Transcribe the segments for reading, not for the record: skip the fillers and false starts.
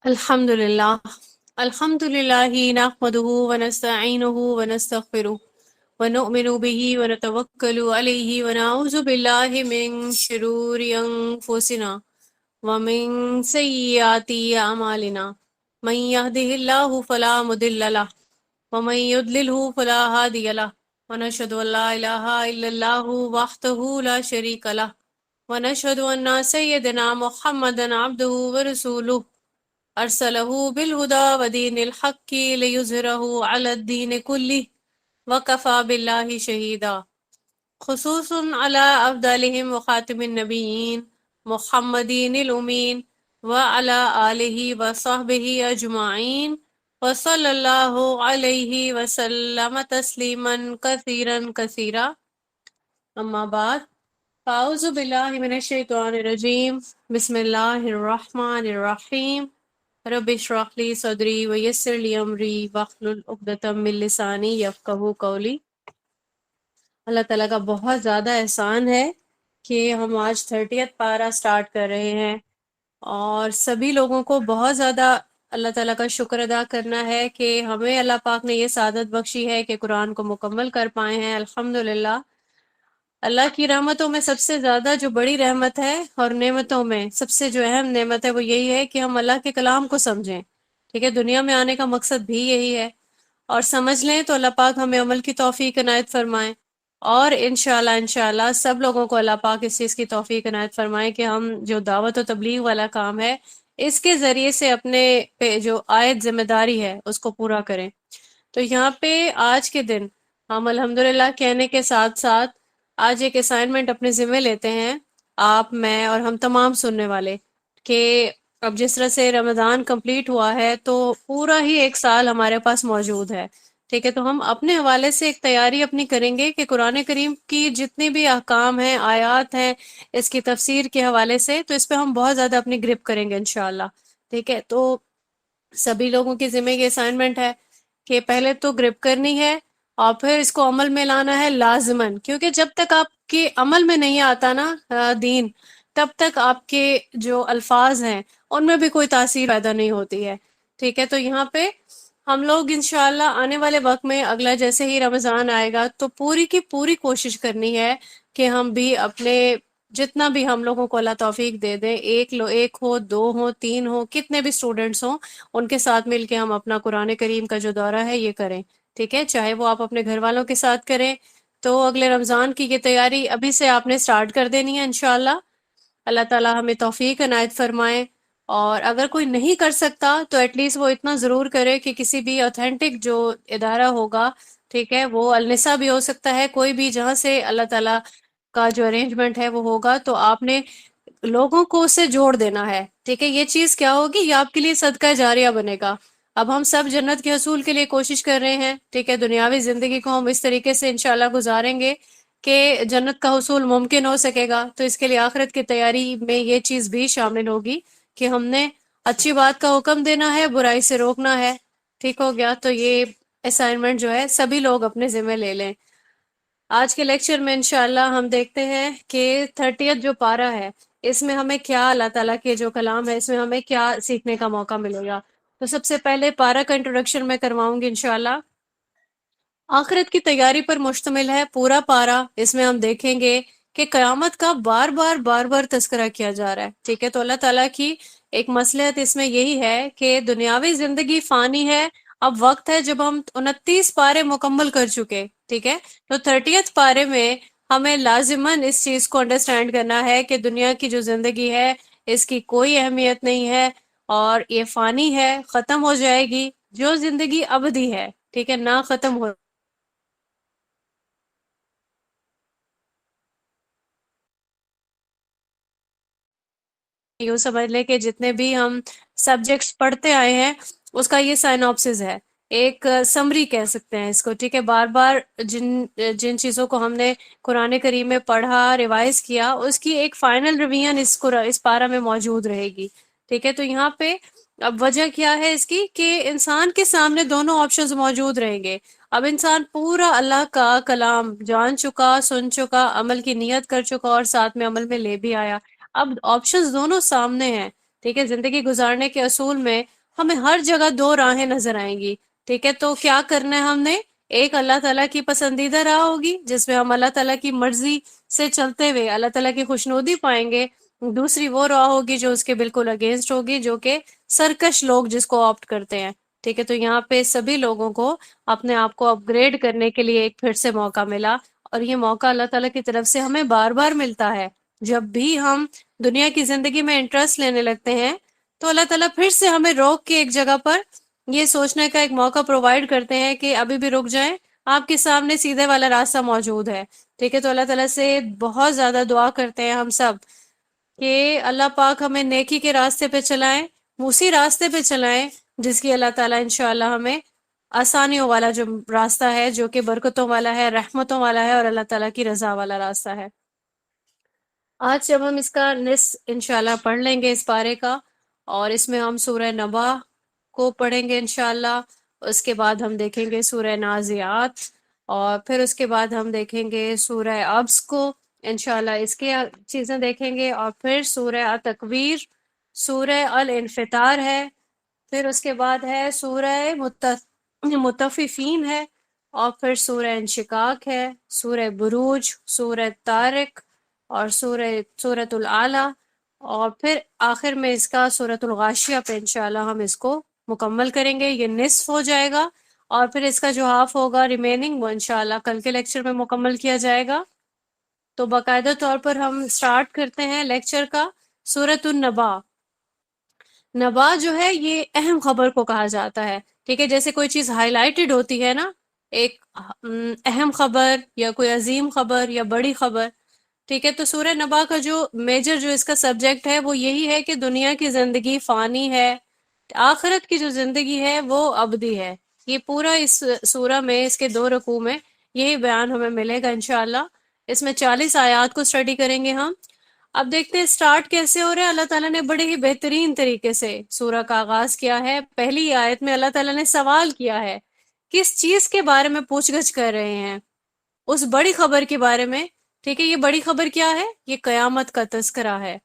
الحمد لله. الحمد لله نحمده ونستعينه ونستغفره ونؤمن به ونتوكل عليه ونعوذ بالله من شرور أنفسنا ومن سيئات أعمالنا. من يهده الله فلا مضل له ومن يضلله فلا هادي له. ونشهد أن لا إله إلا الله وحده لا شريك له ونشهد أن سيدنا محمدا عبده ورسوله أرسله بالهدى ودين الحق ليظهره على الدين كله وكفى بالله شهيدا. خصوص على أفضلهم وخاتم النبيين محمد الأمين وعلى آله وصحبه أجمعين وصلى الله عليه وسلم تسليما كثيرا كثيرا. أما بعد، فأعوذ بالله من الشيطان الرجيم. بسم الله الرحمن الرحيم. رب اشرح لي صدري ويسر لي امری واحلل عقدۃ من لسانی یفقہوا قولی. اللہ تعالیٰ کا بہت زیادہ احسان ہے کہ ہم آج 30th پارہ سٹارٹ کر رہے ہیں، اور سبھی لوگوں کو بہت زیادہ اللہ تعالیٰ کا شکر ادا کرنا ہے کہ ہمیں اللہ پاک نے یہ سعادت بخشی ہے کہ قرآن کو مکمل کر پائے ہیں. الحمدللہ. اللہ کی رحمتوں میں سب سے زیادہ جو بڑی رحمت ہے اور نعمتوں میں سب سے جو اہم نعمت ہے وہ یہی ہے کہ ہم اللہ کے کلام کو سمجھیں. ٹھیک ہے، دنیا میں آنے کا مقصد بھی یہی ہے، اور سمجھ لیں تو اللہ پاک ہمیں عمل کی توفیق عنایت فرمائیں، اور انشاءاللہ سب لوگوں کو اللہ پاک اس چیز کی توفیق عنایت فرمائیں کہ ہم جو دعوت و تبلیغ والا کام ہے اس کے ذریعے سے اپنے پہ جو عائد ذمہ داری ہے اس کو پورا کریں. تو یہاں پہ آج کے دن ہم الحمدللہ کہنے کے ساتھ ساتھ آج ایک اسائنمنٹ اپنے ذمہ لیتے ہیں، آپ، میں اور ہم تمام سننے والے، کہ اب جس طرح سے رمضان کمپلیٹ ہوا ہے تو پورا ہی ایک سال ہمارے پاس موجود ہے. ٹھیک ہے، تو ہم اپنے حوالے سے ایک تیاری اپنی کریں گے کہ قرآن کریم کی جتنی بھی احکام ہیں، آیات ہیں، اس کی تفسیر کے حوالے سے، تو اس پہ ہم بہت زیادہ اپنی گرپ کریں گے انشاءاللہ. ٹھیک ہے، تو سبھی لوگوں کے ذمہ یہ اسائنمنٹ ہے کہ پہلے تو گرپ کرنی ہے اور پھر اس کو عمل میں لانا ہے لازماً، کیونکہ جب تک آپ کے عمل میں نہیں آتا نا دین، تب تک آپ کے جو الفاظ ہیں ان میں بھی کوئی تاثیر پیدا نہیں ہوتی ہے. ٹھیک ہے، تو یہاں پہ ہم لوگ انشاءاللہ آنے والے وقت میں اگلا جیسے ہی رمضان آئے گا تو پوری کی پوری کوشش کرنی ہے کہ ہم بھی اپنے جتنا بھی ہم لوگوں کو اللہ توفیق دے دیں، ایک ہو، دو ہو، تین ہو، کتنے بھی اسٹوڈنٹس ہوں، ان کے ساتھ مل کے ہم اپنا قرآن کریم کا جو دورہ ہے یہ کریں. ٹھیک ہے، چاہے وہ آپ اپنے گھر والوں کے ساتھ کریں. تو اگلے رمضان کی یہ تیاری ابھی سے آپ نے سٹارٹ کر دینی ہے انشاءاللہ. اللہ تعالیٰ ہمیں توفیق عنایت فرمائے، اور اگر کوئی نہیں کر سکتا تو ایٹ لیسٹ وہ اتنا ضرور کرے کہ کسی بھی اوتھینٹک جو ادارہ ہوگا، ٹھیک ہے، وہ النساء بھی ہو سکتا ہے، کوئی بھی جہاں سے اللہ تعالیٰ کا جو ارینجمنٹ ہے وہ ہوگا، تو آپ نے لوگوں کو اس سے جوڑ دینا ہے. ٹھیک ہے، یہ چیز کیا ہوگی، یہ آپ کے لیے صدقہ جاریہ بنے گا. اب ہم سب جنت کے حصول کے لیے کوشش کر رہے ہیں. ٹھیک ہے، دنیاوی زندگی کو ہم اس طریقے سے انشاءاللہ گزاریں گے کہ جنت کا حصول ممکن ہو سکے گا. تو اس کے لیے آخرت کی تیاری میں یہ چیز بھی شامل ہوگی کہ ہم نے اچھی بات کا حکم دینا ہے، برائی سے روکنا ہے. ٹھیک ہو گیا، تو یہ اسائنمنٹ جو ہے سبھی لوگ اپنے ذمہ لے لیں. آج کے لیکچر میں انشاءاللہ ہم دیکھتے ہیں کہ 30th جو پارہ ہے اس میں ہمیں کیا، اللہ تعالیٰ کے جو کلام ہے اس میں ہمیں کیا سیکھنے کا موقع ملے گا. تو سب سے پہلے پارہ کا انٹروڈکشن میں کرواؤں گی انشاءاللہ. آخرت کی تیاری پر مشتمل ہے پورا پارہ. اس میں ہم دیکھیں گے کہ قیامت کا بار بار تذکرہ کیا جا رہا ہے. ٹھیک ہے، تو اللہ تعالیٰ کی ایک مصلحت اس میں یہی ہے کہ دنیاوی زندگی فانی ہے. اب وقت ہے جب ہم 29 پارے مکمل کر چکے. ٹھیک ہے، تو 30th پارے میں ہمیں لازماً اس چیز کو انڈرسٹینڈ کرنا ہے کہ دنیا کی جو زندگی ہے اس کی کوئی اہمیت نہیں ہے، اور یہ فانی ہے، ختم ہو جائے گی. جو زندگی ابدی ہے، ٹھیک ہے، نہ ختم ہو یوں سمجھ لیں کہ جتنے بھی ہم سبجیکٹس پڑھتے آئے ہیں اس کا یہ سائنوپسس ہے، ایک سمری کہہ سکتے ہیں اس کو. ٹھیک ہے، بار بار جن جن چیزوں کو ہم نے قرآن کریم میں پڑھا، ریوائز کیا، اس کی ایک فائنل ریویژن اس پارہ میں موجود رہے گی. ٹھیک ہے، تو یہاں پہ اب وجہ کیا ہے اس کی کہ انسان کے سامنے دونوں آپشنز موجود رہیں گے. اب انسان پورا اللہ کا کلام جان چکا، سن چکا، عمل کی نیت کر چکا اور ساتھ میں عمل میں لے بھی آیا. اب آپشنز دونوں سامنے ہیں. ٹھیک ہے، زندگی گزارنے کے اصول میں ہمیں ہر جگہ دو راہیں نظر آئیں گی، ٹھیک ہے؟ تو کیا کرنا ہے ہم نے؟ ایک اللہ تعالیٰ کی پسندیدہ راہ ہوگی جس میں ہم اللہ تعالیٰ کی مرضی سے چلتے ہوئے اللہ تعالیٰ کی خوشنودی پائیں گے، دوسری وہ راہ ہوگی جو اس کے بالکل اگینسٹ ہوگی، جو کہ سرکش لوگ جس کو آپٹ کرتے ہیں، ٹھیک ہے؟ تو یہاں پہ سبھی لوگوں کو اپنے آپ کو اپ گریڈ کرنے کے لیے ایک پھر سے موقع ملا، اور یہ موقع اللہ تعالیٰ کی طرف سے ہمیں بار بار ملتا ہے۔ جب بھی ہم دنیا کی زندگی میں انٹرسٹ لینے لگتے ہیں تو اللہ تعالیٰ پھر سے ہمیں روک کے ایک جگہ پر یہ سوچنے کا ایک موقع پرووائڈ کرتے ہیں کہ ابھی بھی رک جائیں، آپ کے سامنے سیدھے والا راستہ موجود ہے، ٹھیک ہے؟ تو اللہ تعالیٰ سے بہت زیادہ دعا کرتے ہیں ہم سب کہ اللہ پاک ہمیں نیکی کے راستے پہ چلائیں، اسی راستے پہ چلائیں جس کی اللہ تعالیٰ انشاءاللہ ہمیں آسانیوں والا جو راستہ ہے، جو کہ برکتوں والا ہے، رحمتوں والا ہے، اور اللہ تعالیٰ کی رضا والا راستہ ہے۔ آج جب ہم اس کا نصف انشاءاللہ پڑھ لیں گے اس پارے کا، اور اس میں ہم سورہ نبا کو پڑھیں گے انشاءاللہ، اس کے بعد ہم دیکھیں گے سورہ نازعات، اور پھر اس کے بعد ہم دیکھیں گے سورہ ابس کو انشاءاللہ، اس کی چیزیں دیکھیں گے، اور پھر سورہ تکویر، سورہ الانفطار ہے، پھر اس کے بعد ہے سورہ متففین ہے، اور پھر سورہ انشقاق ہے، سورہ بروج، سورہ طارق، اور سورۃ الاعلیٰ، اور پھر آخر میں اس کا سورۃ الغاشیہ پہ انشاءاللہ ہم اس کو مکمل کریں گے، یہ نصف ہو جائے گا، اور پھر اس کا جو ہاف ہوگا ریمیننگ وہ انشاءاللہ کل کے لیکچر میں مکمل کیا جائے گا۔ تو باقاعدہ طور پر ہم سٹارٹ کرتے ہیں لیکچر کا۔ سورۃ النبا، نبا جو ہے یہ اہم خبر کو کہا جاتا ہے، ٹھیک ہے؟ جیسے کوئی چیز ہائی لائٹڈ ہوتی ہے نا، ایک اہم خبر یا کوئی عظیم خبر یا بڑی خبر، ٹھیک ہے؟ تو سورہ نبا کا جو میجر جو اس کا سبجیکٹ ہے وہ یہی ہے کہ دنیا کی زندگی فانی ہے، آخرت کی جو زندگی ہے وہ ابدی ہے۔ یہ پورا اس سورہ میں، اس کے 2 رکوع میں یہی بیان ہمیں ملے گا انشاءاللہ۔ اس میں 40 آیات کو اسٹڈی کریں گے ہم۔ اب دیکھتے ہیں سٹارٹ کیسے ہو رہا ہے۔ اللہ تعالیٰ نے بڑے ہی بہترین طریقے سے سورہ کا آغاز کیا ہے۔ پہلی آیت میں اللہ تعالیٰ نے سوال کیا ہے، کس چیز کے بارے میں پوچھ گچھ کر رہے ہیں؟ اس بڑی خبر کے بارے میں، ٹھیک ہے؟ یہ بڑی خبر کیا ہے؟ یہ قیامت کا تذکرہ ہے۔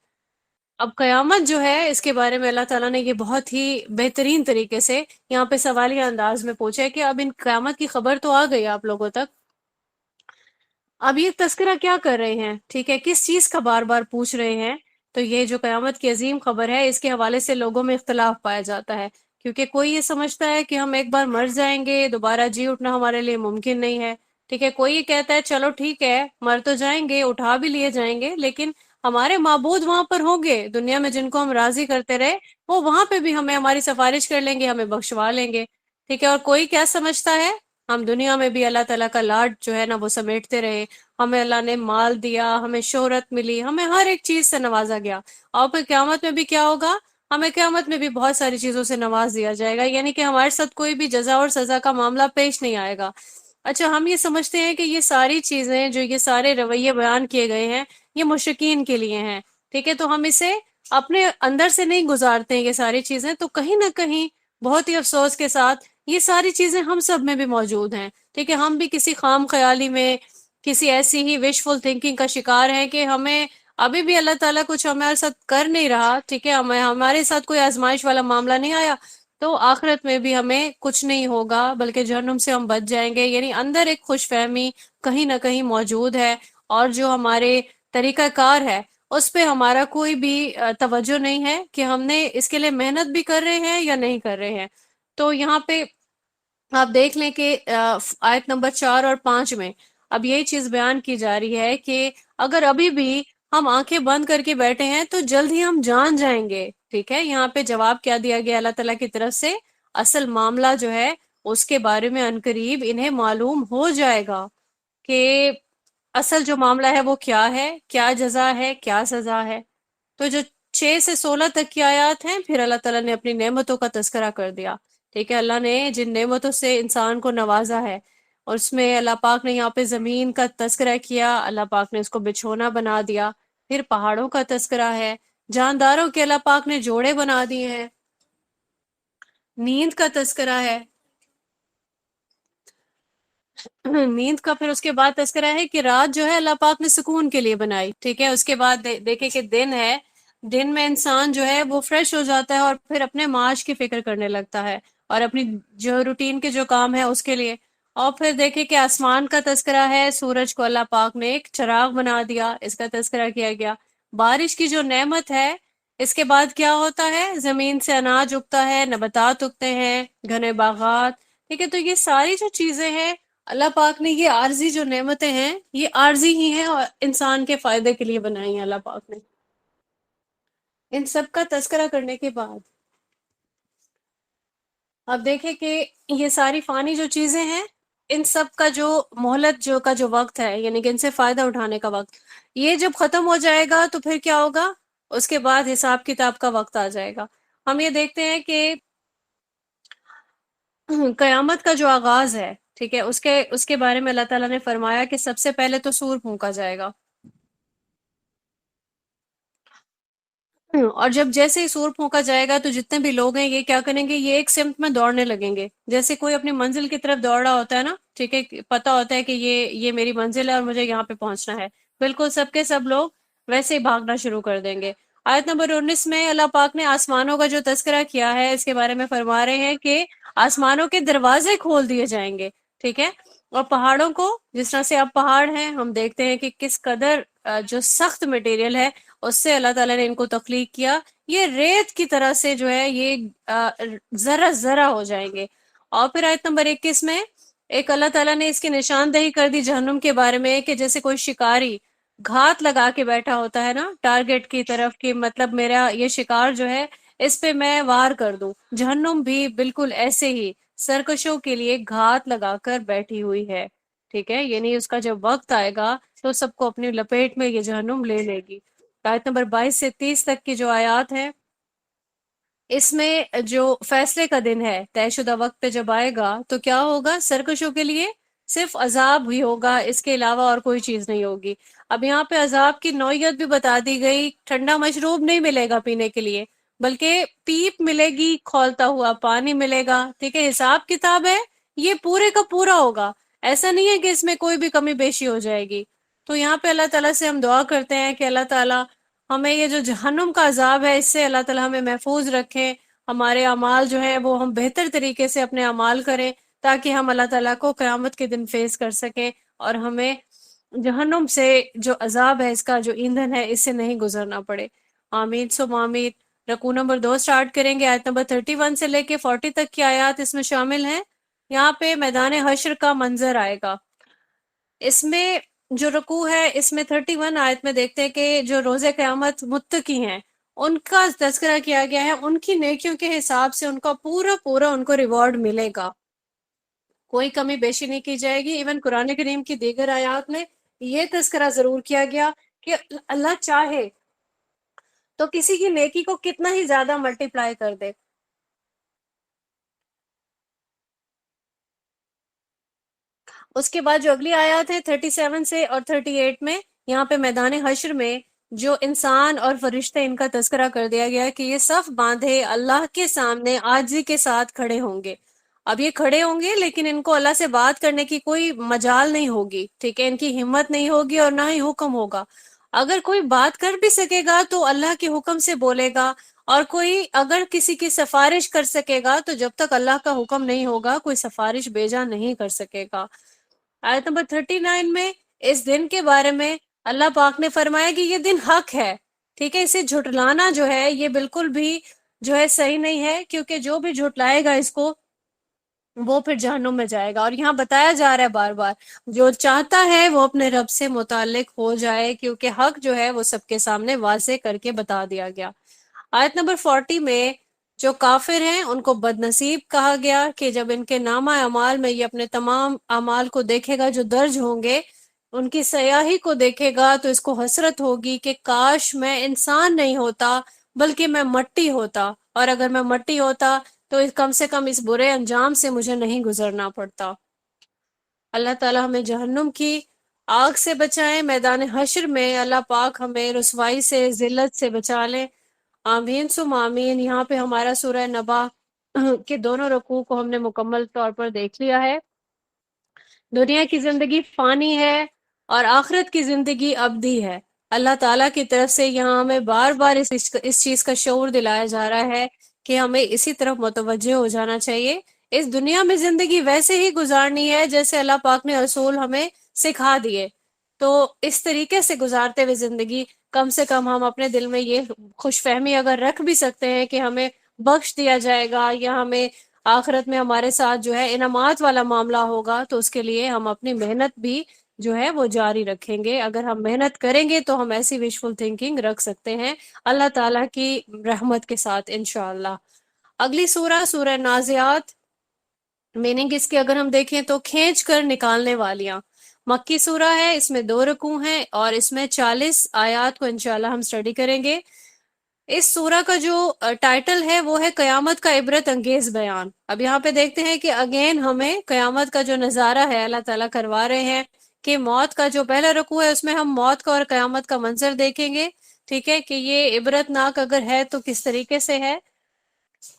اب قیامت جو ہے اس کے بارے میں اللہ تعالیٰ نے یہ بہت ہی بہترین طریقے سے یہاں پہ سوالیہ انداز میں پوچھا ہے کہ اب ان قیامت کی خبر تو آ گئی آپ لوگوں تک، اب یہ تذکرہ کیا کر رہے ہیں، ٹھیک ہے؟ کس چیز کا بار بار پوچھ رہے ہیں؟ تو یہ جو قیامت کی عظیم خبر ہے اس کے حوالے سے لوگوں میں اختلاف پایا جاتا ہے، کیونکہ کوئی یہ سمجھتا ہے کہ ہم ایک بار مر جائیں گے، دوبارہ جی اٹھنا ہمارے لیے ممکن نہیں ہے، ٹھیک ہے؟ کوئی یہ کہتا ہے چلو ٹھیک ہے، مر تو جائیں گے، اٹھا بھی لیے جائیں گے، لیکن ہمارے معبود وہاں پر ہوں گے دنیا میں جن کو ہم راضی کرتے رہے، وہ وہاں پہ بھی ہمیں ہماری سفارش کر لیں گے، ہمیں بخشوا لیں گے، ٹھیک ہے؟ اور کوئی کیا سمجھتا ہے، ہم دنیا میں بھی اللہ تعالیٰ کا لاڈ جو ہے نا وہ سمیٹتے رہے، ہمیں اللہ نے مال دیا، ہمیں شہرت ملی، ہمیں ہر ایک چیز سے نوازا گیا، اور پھر قیامت میں بھی کیا ہوگا؟ ہمیں قیامت میں بھی بہت ساری چیزوں سے نواز دیا جائے گا، یعنی کہ ہمارے ساتھ کوئی بھی جزا اور سزا کا معاملہ پیش نہیں آئے گا۔ اچھا، ہم یہ سمجھتے ہیں کہ یہ ساری چیزیں جو یہ سارے رویے بیان کیے گئے ہیں یہ مشرکین کے لیے ہیں، ٹھیک ہے؟ تو ہم اسے اپنے اندر سے نہیں گزارتے ہیں یہ ساری چیزیں، تو کہیں نہ کہیں بہت ہی افسوس کے ساتھ یہ ساری چیزیں ہم سب میں بھی موجود ہیں، ٹھیک ہے؟ ہم بھی کسی خام خیالی میں، کسی ایسی ہی وشفل تھنکنگ کا شکار ہیں کہ ہمیں ابھی بھی اللہ تعالیٰ کچھ ہمارے ساتھ کر نہیں رہا، ٹھیک ہے؟ ہمارے ساتھ کوئی آزمائش والا معاملہ نہیں آیا تو آخرت میں بھی ہمیں کچھ نہیں ہوگا بلکہ جہنم سے ہم بچ جائیں گے، یعنی اندر ایک خوش فہمی کہیں نہ کہیں موجود ہے، اور جو ہمارے طریقہ کار ہے اس پہ ہمارا کوئی بھی توجہ نہیں ہے کہ ہم نے اس کے لیے محنت بھی کر رہے ہیں یا نہیں کر رہے ہیں۔ تو یہاں پہ آپ دیکھ لیں کہ آیت نمبر 4 اور 5 میں اب یہی چیز بیان کی جا رہی ہے کہ اگر ابھی بھی ہم آنکھیں بند کر کے بیٹھے ہیں تو جلد ہی ہم جان جائیں گے، ٹھیک ہے؟ یہاں پہ جواب کیا دیا گیا اللہ تعالیٰ کی طرف سے؟ اصل معاملہ جو ہے اس کے بارے میں عنقریب انہیں معلوم ہو جائے گا کہ اصل جو معاملہ ہے وہ کیا ہے، کیا جزا ہے، کیا سزا ہے۔ تو جو 6 سے 16 تک کی آیات ہیں، پھر اللہ تعالیٰ نے اپنی نعمتوں کا تذکرہ کر دیا، ٹھیک ہے؟ اللہ نے جن نعمتوں سے انسان کو نوازا ہے، اور اس میں اللہ پاک نے یہاں پہ زمین کا تذکرہ کیا، اللہ پاک نے اس کو بچھونا بنا دیا، پھر پہاڑوں کا تذکرہ ہے، جانداروں کے اللہ پاک نے جوڑے بنا دیے ہیں، نیند کا تذکرہ ہے، نیند کا پھر اس کے بعد تذکرہ ہے کہ رات جو ہے اللہ پاک نے سکون کے لیے بنائی، ٹھیک ہے؟ اس کے بعد دیکھیں کہ دن ہے، دن میں انسان جو ہے وہ فریش ہو جاتا ہے اور پھر اپنے معاش کی فکر کرنے لگتا ہے اور اپنی جو روٹین کے جو کام ہے اس کے لیے. اور پھر دیکھیں کہ آسمان کا تذکرہ ہے، سورج کو اللہ پاک نے ایک چراغ بنا دیا، اس کا تذکرہ کیا گیا. بارش کی جو نعمت ہے، اس کے بعد کیا ہوتا ہے، زمین سے اناج اگتا ہے، نباتات اگتے ہیں، گھنے باغات. ٹھیک ہے، تو یہ ساری جو چیزیں ہیں اللہ پاک نے، یہ عارضی جو نعمتیں ہیں یہ عارضی ہی ہیں اور انسان کے فائدے کے لیے بنائی ہیں اللہ پاک نے. ان سب کا تذکرہ کرنے کے بعد اب دیکھیں کہ یہ ساری فانی جو چیزیں ہیں، ان سب کا جو مہلت جو کا جو وقت ہے، یعنی کہ ان سے فائدہ اٹھانے کا وقت، یہ جب ختم ہو جائے گا تو پھر کیا ہوگا، اس کے بعد حساب کتاب کا وقت آ جائے گا. ہم یہ دیکھتے ہیں کہ قیامت کا جو آغاز ہے، ٹھیک ہے، اس کے بارے میں اللہ تعالیٰ نے فرمایا کہ سب سے پہلے تو سور پھونکا جائے گا. اور جب جیسے ہی سور پھونکا جائے گا تو جتنے بھی لوگ ہیں یہ کیا کریں گے، یہ ایک سمت میں دوڑنے لگیں گے، جیسے کوئی اپنی منزل کی طرف دوڑ رہا ہوتا ہے نا. ٹھیک ہے، پتہ ہوتا ہے کہ یہ میری منزل ہے اور مجھے یہاں پہ پہنچنا ہے، بالکل سب کے سب لوگ ویسے ہی بھاگنا شروع کر دیں گے. آیت نمبر 19 میں اللہ پاک نے آسمانوں کا جو تذکرہ کیا ہے، اس کے بارے میں فرما رہے ہیں کہ آسمانوں کے دروازے کھول دیے جائیں گے. ٹھیک ہے، اور پہاڑوں کو، جس طرح سے اب پہاڑ ہیں، ہم دیکھتے ہیں کہ کس قدر جو سخت مٹیریل ہے اس سے اللہ تعالیٰ نے ان کو تخلیق کیا. یہ ریت کی طرح سے جو ہے یہ ذرہ ذرہ ہو جائیں گے. اور پھر آیت نمبر 21 میں ایک اللہ تعالیٰ نے اس کی نشاندہی کر دی جہنم کے بارے میں کہ جیسے کوئی شکاری گھات لگا کے بیٹھا ہوتا ہے نا ٹارگٹ کی طرف، کہ مطلب میرا یہ شکار جو ہے اس پہ میں وار کر دوں. جہنم بھی بالکل ایسے ہی سرکشوں کے لیے گھات لگا کر بیٹھی ہوئی ہے. ٹھیک ہے، یعنی اس کا جب وقت آئے گا تو سب کو اپنی لپیٹ میں یہ جہنم لے لے گی. آیت نمبر 22 سے 30 تک کی جو آیات ہیں، اس میں جو فیصلے کا دن ہے، طے شدہ وقت پہ جب آئے گا تو کیا ہوگا، سرکشوں کے لیے صرف عذاب ہی ہوگا، اس کے علاوہ اور کوئی چیز نہیں ہوگی. اب یہاں پہ عذاب کی نوعیت بھی بتا دی گئی. ٹھنڈا مشروب نہیں ملے گا پینے کے لیے، بلکہ پیپ ملے گی، کھولتا ہوا پانی ملے گا. ٹھیک ہے، حساب کتاب ہے یہ پورے کا پورا ہوگا، ایسا نہیں ہے کہ اس میں کوئی بھی کمی بیشی ہو جائے گی. تو یہاں پہ اللہ تعالیٰ سے ہم دعا کرتے ہیں کہ اللہ تعالیٰ ہمیں یہ جو جہنم کا عذاب ہے اس سے اللہ تعالیٰ ہمیں محفوظ رکھیں. ہمارے اعمال جو ہیں وہ ہم بہتر طریقے سے اپنے اعمال کریں تاکہ ہم اللہ تعالیٰ کو قیامت کے دن فیس کر سکیں اور ہمیں جہنم سے جو عذاب ہے، اس کا جو ایندھن ہے، اس سے نہیں گزرنا پڑے. آمین سم آمین. رکوع نمبر 2 سٹارٹ کریں گے. آیت نمبر 31 سے لے کے 40 تک کی آیات اس میں شامل ہیں. یہاں پہ میدان حشر کا منظر آئے گا. اس میں جو رکوع ہے، اس میں 31 آیت میں دیکھتے ہیں کہ جو روز قیامت متقی ہیں ان کا تذکرہ کیا گیا ہے. ان کی نیکیوں کے حساب سے ان کا پورا پورا ان کو ریوارڈ ملے گا، کوئی کمی بیشی نہیں کی جائے گی. ایون قرآن کریم کی دیگر آیات میں یہ تذکرہ ضرور کیا گیا کہ اللہ چاہے تو کسی کی نیکی کو کتنا ہی زیادہ ملٹیپلائی کر دے. اس کے بعد جو اگلی آیات ہے 37 سے اور 38 میں، یہاں پہ میدان حشر میں جو انسان اور فرشتے ان کا تذکرہ کر دیا گیا کہ یہ صف باندھے اللہ کے سامنے عاجزی کے ساتھ کھڑے ہوں گے. اب یہ کھڑے ہوں گے لیکن ان کو اللہ سے بات کرنے کی کوئی مجال نہیں ہوگی. ٹھیک ہے، ان کی ہمت نہیں ہوگی اور نہ ہی حکم ہوگا. اگر کوئی بات کر بھی سکے گا تو اللہ کے حکم سے بولے گا، اور کوئی اگر کسی کی سفارش کر سکے گا تو جب تک اللہ کا حکم نہیں ہوگا کوئی سفارش بھیجا نہیں کر سکے گا. آیت نمبر 39 میں اس دن کے بارے میں اللہ پاک نے فرمایا کہ یہ دن حق ہے. ٹھیک ہے، اسے جھٹلانا جو ہے یہ بالکل بھی جو ہے صحیح نہیں ہے، کیونکہ جو بھی جھٹلائے گا اس کو وہ پھر جہنم میں جائے گا. اور یہاں بتایا جا رہا ہے بار بار جو چاہتا ہے وہ اپنے رب سے متعلق ہو جائے، کیونکہ حق جو ہے وہ سب کے سامنے واضح کر کے بتا دیا گیا. آیت نمبر 40 میں جو کافر ہیں ان کو بد نصیب کہا گیا کہ جب ان کے نامہ اعمال میں یہ اپنے تمام اعمال کو دیکھے گا جو درج ہوں گے، ان کی سیاہی کو دیکھے گا تو اس کو حسرت ہوگی کہ کاش میں انسان نہیں ہوتا بلکہ میں مٹی ہوتا، اور اگر میں مٹی ہوتا تو کم سے کم اس برے انجام سے مجھے نہیں گزرنا پڑتا. اللہ تعالی ہمیں جہنم کی آگ سے بچائیں. میدان حشر میں اللہ پاک ہمیں رسوائی سے، ذلت سے بچا لیں. آمین سم آمین. یہاں پہ ہمارا سورہ نبا کے دونوں رکوع کو ہم نے مکمل طور پر دیکھ لیا ہے. دنیا کی زندگی فانی ہے اور آخرت کی زندگی ابدی ہے. اللہ تعالیٰ کی طرف سے یہاں ہمیں بار بار اس چیز کا شعور دلایا جا رہا ہے کہ ہمیں اسی طرف متوجہ ہو جانا چاہیے. اس دنیا میں زندگی ویسے ہی گزارنی ہے جیسے اللہ پاک نے رسول ہمیں سکھا دیے. تو اس طریقے سے گزارتے ہوئے زندگی کم سے کم ہم اپنے دل میں یہ خوش فہمی اگر رکھ بھی سکتے ہیں کہ ہمیں بخش دیا جائے گا یا ہمیں آخرت میں ہمارے ساتھ جو ہے انعامات والا معاملہ ہوگا، تو اس کے لیے ہم اپنی محنت بھی جو ہے وہ جاری رکھیں گے. اگر ہم محنت کریں گے تو ہم ایسی وشفل تھنکنگ رکھ سکتے ہیں اللہ تعالیٰ کی رحمت کے ساتھ انشاءاللہ. اگلی سورہ سورہ نازعات، میننگ اس کے اگر ہم دیکھیں تو کھینچ کر نکالنے والیاں. مکی سورہ ہے، اس میں 2 رکوع ہیں اور اس میں 40 آیات کو انشاءاللہ ہم سٹڈی کریں گے. اس سورہ کا جو ٹائٹل ہے وہ ہے قیامت کا عبرت انگیز بیان. اب یہاں پہ دیکھتے ہیں کہ اگین ہمیں قیامت کا جو نظارہ ہے اللہ تعالیٰ کروا رہے ہیں کہ موت کا جو پہلا رکوع ہے اس میں ہم موت کا اور قیامت کا منظر دیکھیں گے. ٹھیک ہے کہ یہ عبرت ناک اگر ہے تو کس طریقے سے ہے.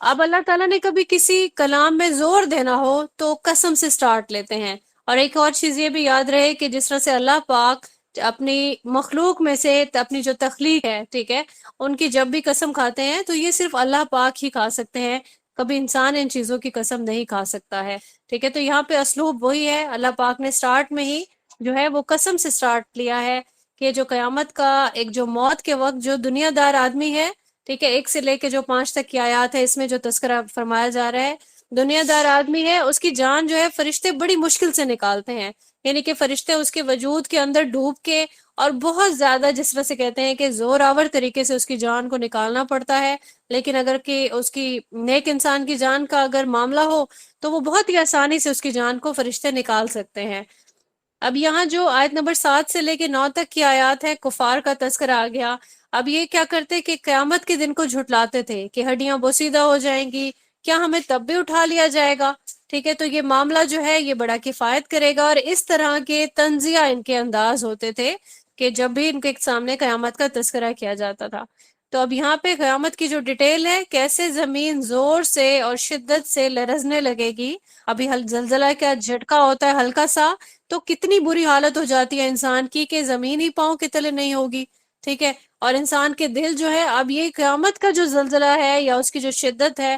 اب اللہ تعالیٰ نے کبھی کسی کلام میں زور دینا ہو تو قسم سے سٹارٹ لیتے ہیں. اور ایک اور چیز یہ بھی یاد رہے کہ جس طرح سے اللہ پاک اپنی مخلوق میں سے اپنی جو تخلیق ہے، ٹھیک ہے، ان کی جب بھی قسم کھاتے ہیں تو یہ صرف اللہ پاک ہی کھا سکتے ہیں، کبھی انسان ان چیزوں کی قسم نہیں کھا سکتا ہے. ٹھیک ہے، تو یہاں پہ اسلوب وہی ہے، اللہ پاک نے سٹارٹ میں ہی جو ہے وہ قسم سے سٹارٹ لیا ہے کہ جو قیامت کا ایک جو موت کے وقت جو دنیا دار آدمی ہے، ٹھیک ہے، 1 سے لے کے جو 5 تک کی آیات ہے اس میں جو تذکرہ فرمایا جا رہا ہے، دنیا دار آدمی ہے اس کی جان جو ہے فرشتے بڑی مشکل سے نکالتے ہیں. یعنی کہ فرشتے اس کے وجود کے اندر ڈوب کے اور بہت زیادہ جس طرح سے کہتے ہیں کہ زور آور طریقے سے اس کی جان کو نکالنا پڑتا ہے. لیکن اگر کہ اس کی نیک انسان کی جان کا اگر معاملہ ہو تو وہ بہت ہی آسانی سے اس کی جان کو فرشتے نکال سکتے ہیں. اب یہاں جو آیت نمبر 7 سے لے کے 9 تک کی آیات ہے کفار کا تذکرہ آ گیا. اب یہ کیا کرتے کہ قیامت کے دن کو جھٹلاتے تھے کہ ہڈیاں بوسیدہ ہو جائیں گی، کیا ہمیں تب بھی اٹھا لیا جائے گا. ٹھیک ہے، تو یہ معاملہ جو ہے یہ بڑا کفایت کرے گا. اور اس طرح کے طنزیہ ان کے انداز ہوتے تھے کہ جب بھی ان کے سامنے قیامت کا تذکرہ کیا جاتا تھا. تو اب یہاں پہ قیامت کی جو ڈیٹیل ہے، کیسے زمین زور سے اور شدت سے لرزنے لگے گی. ابھی زلزلہ کا جھٹکا ہوتا ہے ہلکا سا تو کتنی بری حالت ہو جاتی ہے انسان کی کہ زمین ہی پاؤں کے تلے نہیں ہوگی. ٹھیک ہے، اور انسان کے دل جو ہے، اب یہ قیامت کا جو زلزلہ ہے یا اس کی جو شدت ہے